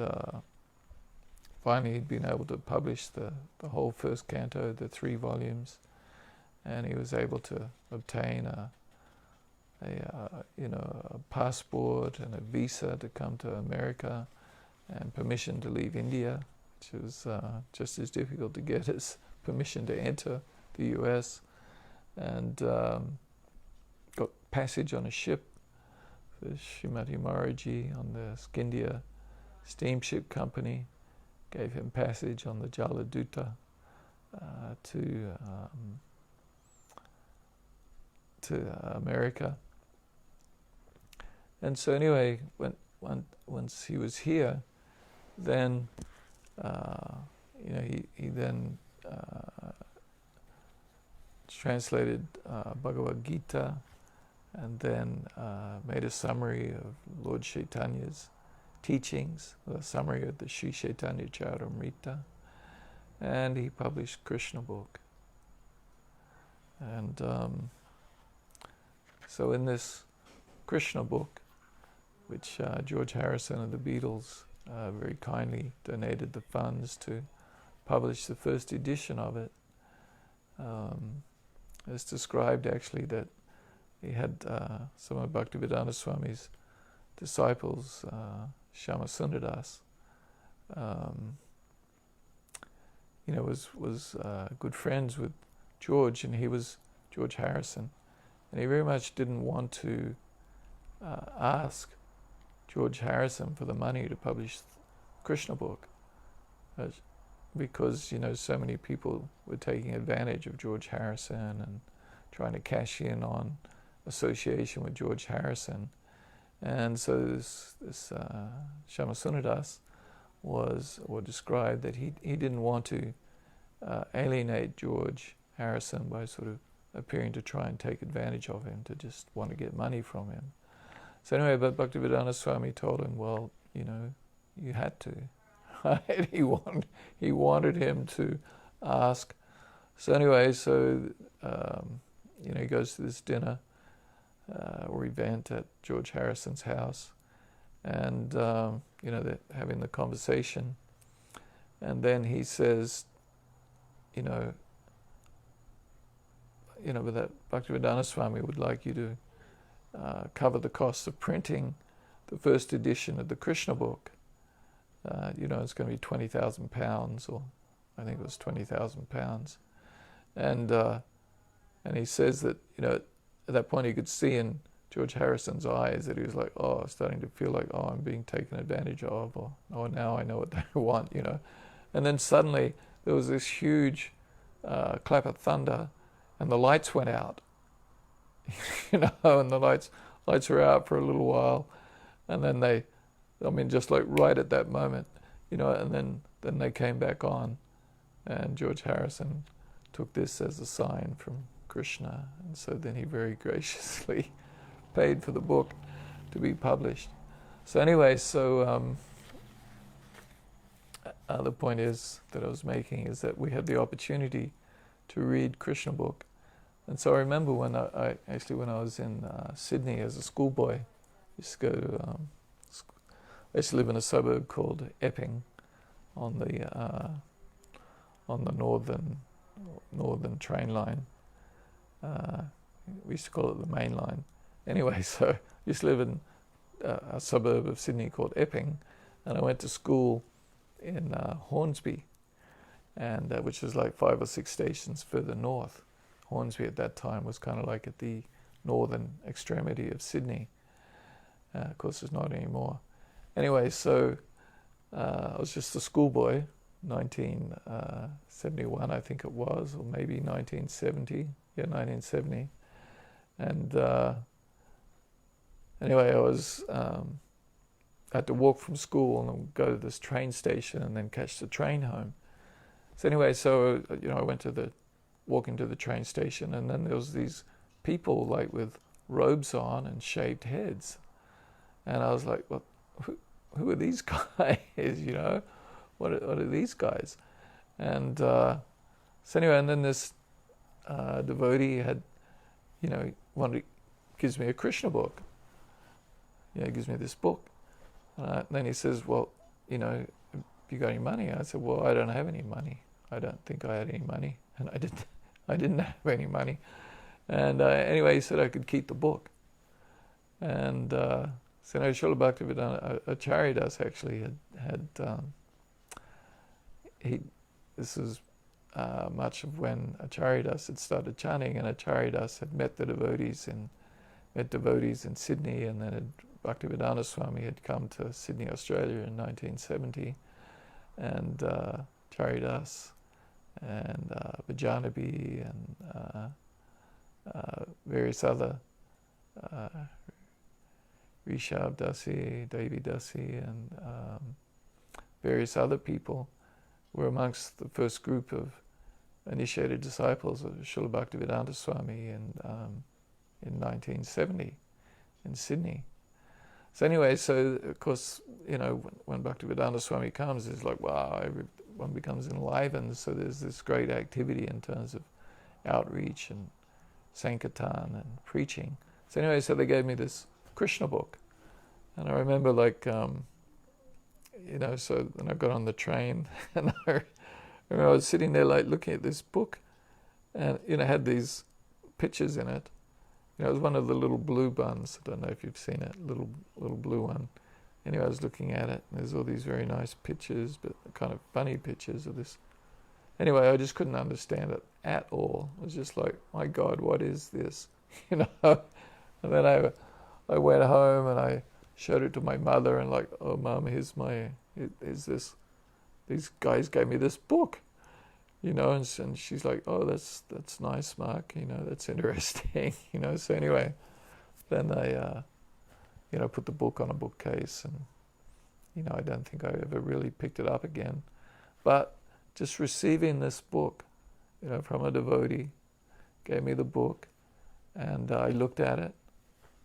finally he'd been able to publish the whole first canto, the 3 volumes, and he was able to obtain a passport and a visa to come to America and permission to leave India, which was just as difficult to get as permission to enter the US, and got passage on a ship for Srimati Maharaji on the Scindia steamship company, gave him passage on the Jaladuta to America. And so anyway, once he was here, then he then translated Bhagavad Gita, and then made a summary of Lord Chaitanya's teachings, a summary of the Sri Chaitanya Charitamrita, and he published Krishna book. And so in this Krishna book, which George Harrison of the Beatles very kindly donated the funds to publish the first edition of it, it's described actually that he had some of Bhaktivedanta Swami's disciples, Shama Sundaras, was good friends with George, and he was George Harrison, and he very much didn't want to ask George Harrison for the money to publish Krishna book, because so many people were taking advantage of George Harrison and trying to cash in on association with George Harrison. And so this Shama Sundaras described that he didn't want to alienate George Harrison by sort of appearing to try and take advantage of him, to just want to get money from him. So anyway, but Bhaktivedanta Swami told him, well, you had to. Right? He wanted him to ask. So anyway, he goes to this dinner or event at George Harrison's house, and they're having the conversation, and then he says, but that Bhaktivedanta Swami would like you to cover the costs of printing the first edition of the Krishna book. It's going to be £20,000, or I think it was £20,000. And he says that, at that point he could see in George Harrison's eyes that he was like, starting to feel like, I'm being taken advantage of, or, now I know what they want, And then suddenly there was this huge clap of thunder, and the lights went out. And the lights were out for a little while, and then just like right at that moment, and then they came back on, and George Harrison took this as a sign from Krishna, and so then he very graciously paid for the book to be published. So anyway, the point that I was making is that we had the opportunity to read Krishna book. And so I remember when I was in Sydney as a schoolboy, I used to go to, I used to live in a suburb called Epping on the northern train line. We used to call it the main line. Anyway, so I used to live in a suburb of Sydney called Epping, and I went to school in Hornsby, and which was like 5 or 6 stations further north. Hornsby at that time was kind of like at the northern extremity of Sydney. Of course, it's not anymore. Anyway, so I was just a schoolboy, 1971 I think it was, or maybe 1970. Yeah, 1970. And anyway, I had to walk from school and go to this train station and then catch the train home. So anyway, I went to walking to the train station, and then there was these people like with robes on and shaved heads, and I was like, "Well, who are these guys? What are these guys?" And so anyway, and then this devotee had, gives me a Krishna book. He gives me this book, and then he says, "Well, have you got any money?" I said, "Well, I don't have any money. I don't think I had any money," and I didn't have any money. And anyway, he said I could keep the book. And so Srila Bhaktivedanta Acharyadas actually this was much of when Acharyadas had started chanting, and Acharyadas had met devotees in Sydney, and then Bhaktivedanta Swami had come to Sydney, Australia in 1970, and Acharyadas and Vijanabi and various other Rishabh Dasi, Devi Dasi, and various other people were amongst the first group of initiated disciples of Srila Bhaktivedanta Swami in 1970 in Sydney. So anyway, of course, when Bhaktivedanta Swami comes, it's like, wow, everyone becomes enlivened. So there's this great activity in terms of outreach and Sankirtan and preaching. So anyway, so they gave me this Krishna book. And I remember so then I got on the train and I remember I was sitting there looking at this book, and it had these pictures in it. It was one of the little blue buns. I don't know if you've seen it, little blue one. Anyway, I was looking at it, and there's all these very nice pictures, but kind of funny pictures of this. Anyway, I just couldn't understand it at all. It was just like, my God, what is this? And then I went home and I showed it to my mother, and like, oh, Mum, here's this. These guys gave me this book, and she's like, oh, that's nice, Mark. That's interesting. So anyway, then I, put the book on a bookcase, and I don't think I ever really picked it up again. But just receiving this book, from a devotee, gave me the book, and I looked at it,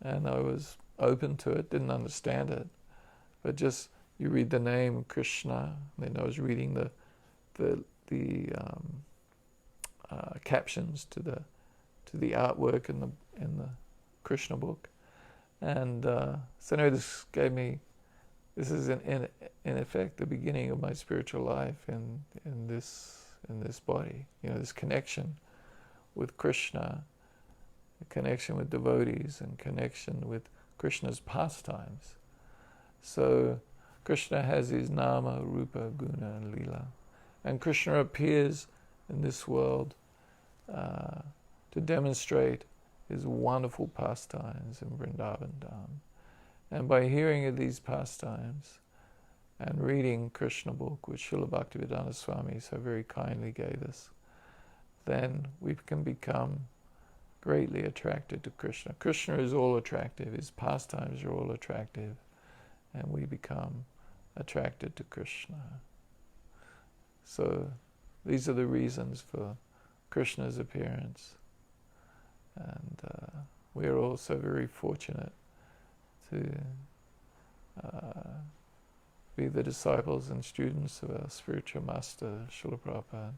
and I was open to it, didn't understand it, but just you read the name Krishna, and then I was reading the captions to the artwork in the Krishna book, and so anyway, this is in effect the beginning of my spiritual life in this body. This connection with Krishna, the connection with devotees, and connection with Krishna's pastimes. So Krishna has his nama, rupa, guna, and lila, and Krishna appears in this world to demonstrate his wonderful pastimes in Vrindavan Dham. And by hearing of these pastimes and reading Krishna book, which Srila Bhaktivedanta Swami so very kindly gave us, then we can become greatly attracted to Krishna. Krishna is all attractive, his pastimes are all attractive, and we become attracted to Krishna. So these are the reasons for Krishna's appearance, and we are also very fortunate to be the disciples and students of our spiritual master, Srila Prabhupada,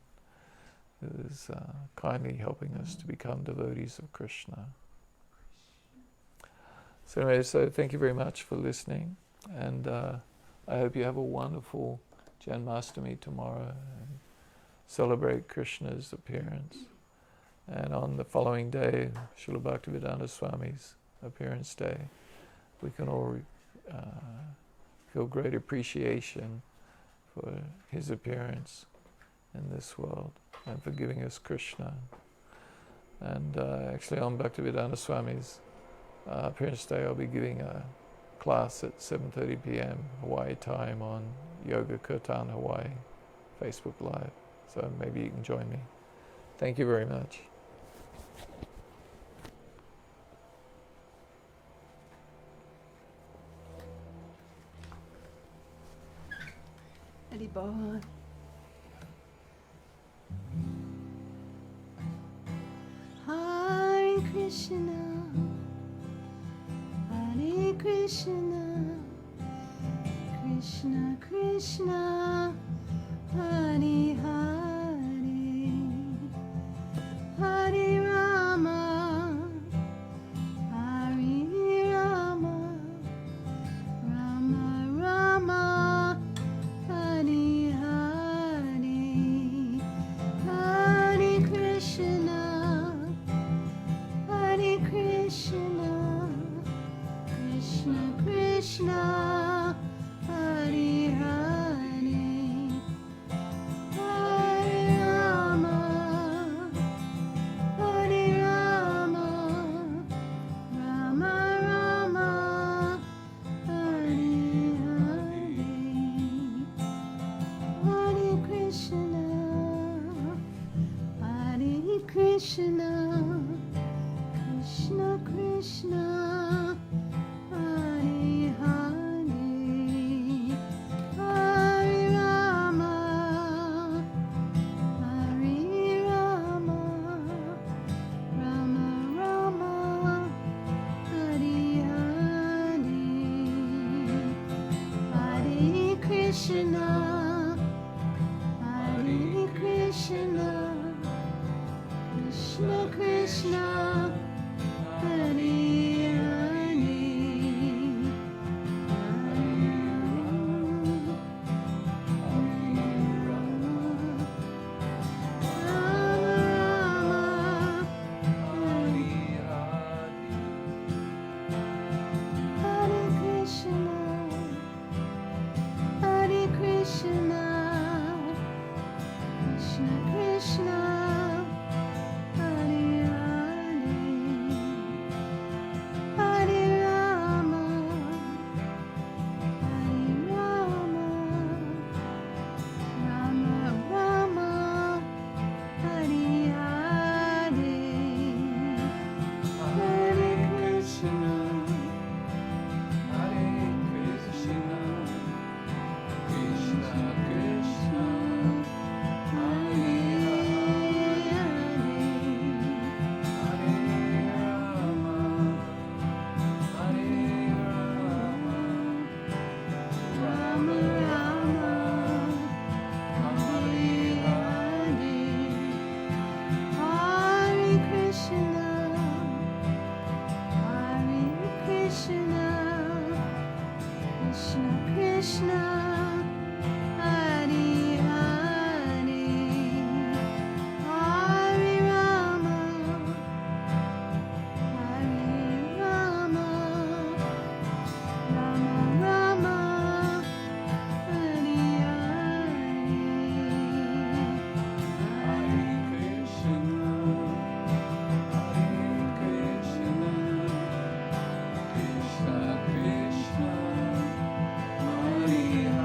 who is kindly helping us to become devotees of Krishna. So anyway, thank you very much for listening, and I hope you have a wonderful Janmashtami tomorrow and celebrate Krishna's appearance. And on the following day, Srila Bhaktivedanta Swami's appearance day, we can all feel great appreciation for his appearance in this world and for giving us Krishna. And actually on Bhaktivedanta Swami's appearance day, I'll be giving a class at 7:30 p.m. Hawaii time on Yoga Kirtan Hawaii Facebook Live. So maybe you can join me. Thank you very much. Hari Bol. Hare Krishna, Hare Krishna, Krishna Krishna, Hare Hare, Hare Rama, Hare Rama, Rama Rama, Hare Hare, Hare Krishna, Hare Krishna, Krishna Krishna, Hare Hare, Hare Rama, Hare Rama, Rama Rama, Hare Hare, Hare Krishna, Hare Krishna, Krishna Krishna, Hare Hare, Hare Rama, Hare Rama, Rama Rama, Hare Hare, Hare Krishna, Hare Krishna, Krishna Krishna, Hare Hare, Hare Krishna, Hare Krishna, Krishna Krishna, Hare Hare, Hare Rama, Hare Rama, Rama Rama, Hare Hare, Hare Krishna, Hare Krishna, Krishna Krishna, Hare Hare, Hare Rama, Rama Rama, Hare Hare, Hare Krishna, Hare Krishna, Krishna Krishna, Hare Hare, Hare Rama, Hare Rama, Rama Rama, Hare Hare, Krishna, Krishna Krishna, Hare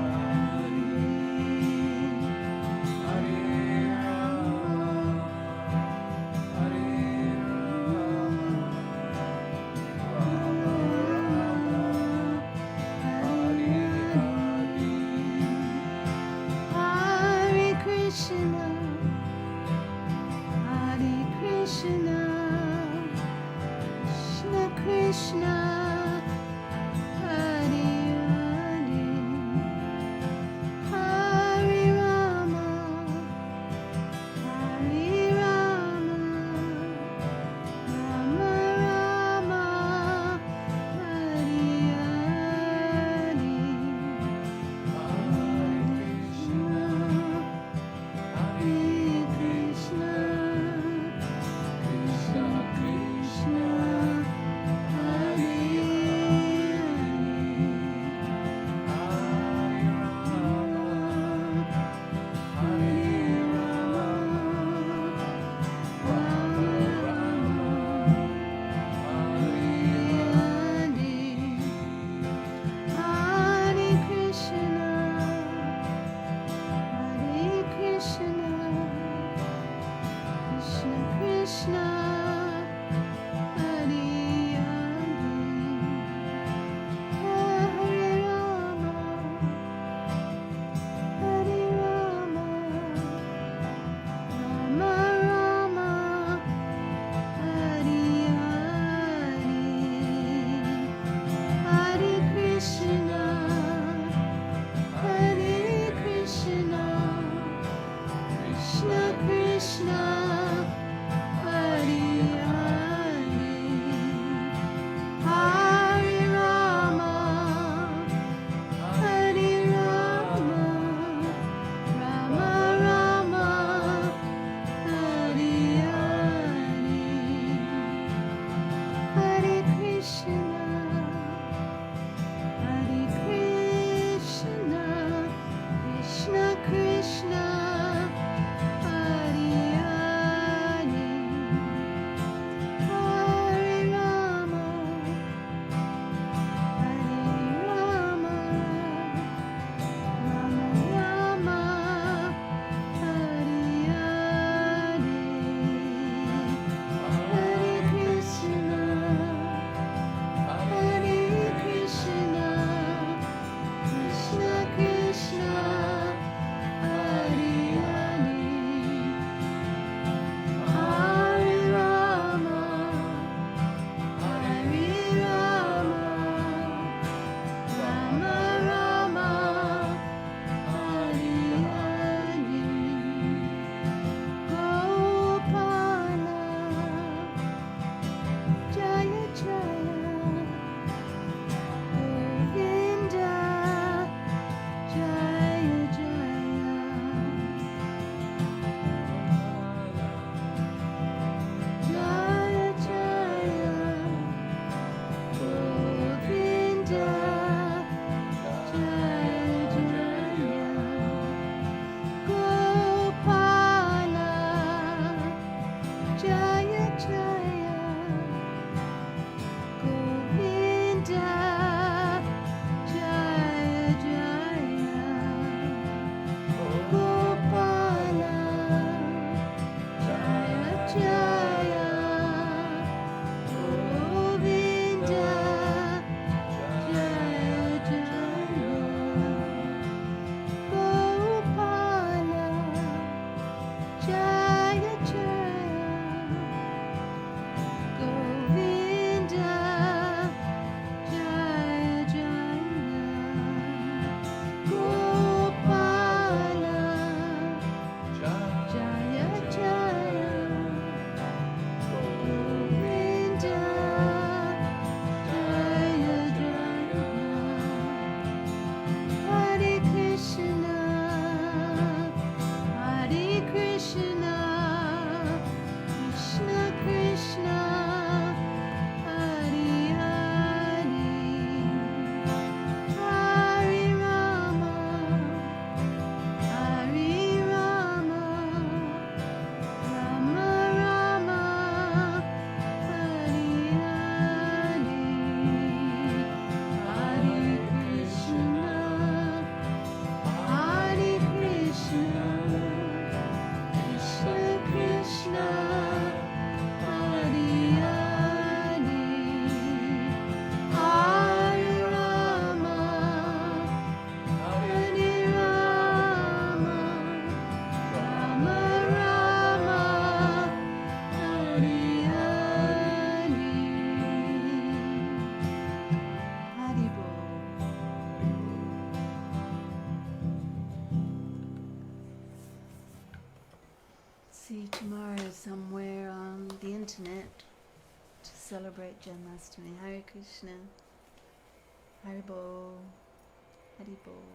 you tomorrow somewhere on the internet to celebrate Janmashtami. Hare Krishna. Hari Bol. Hari Bol.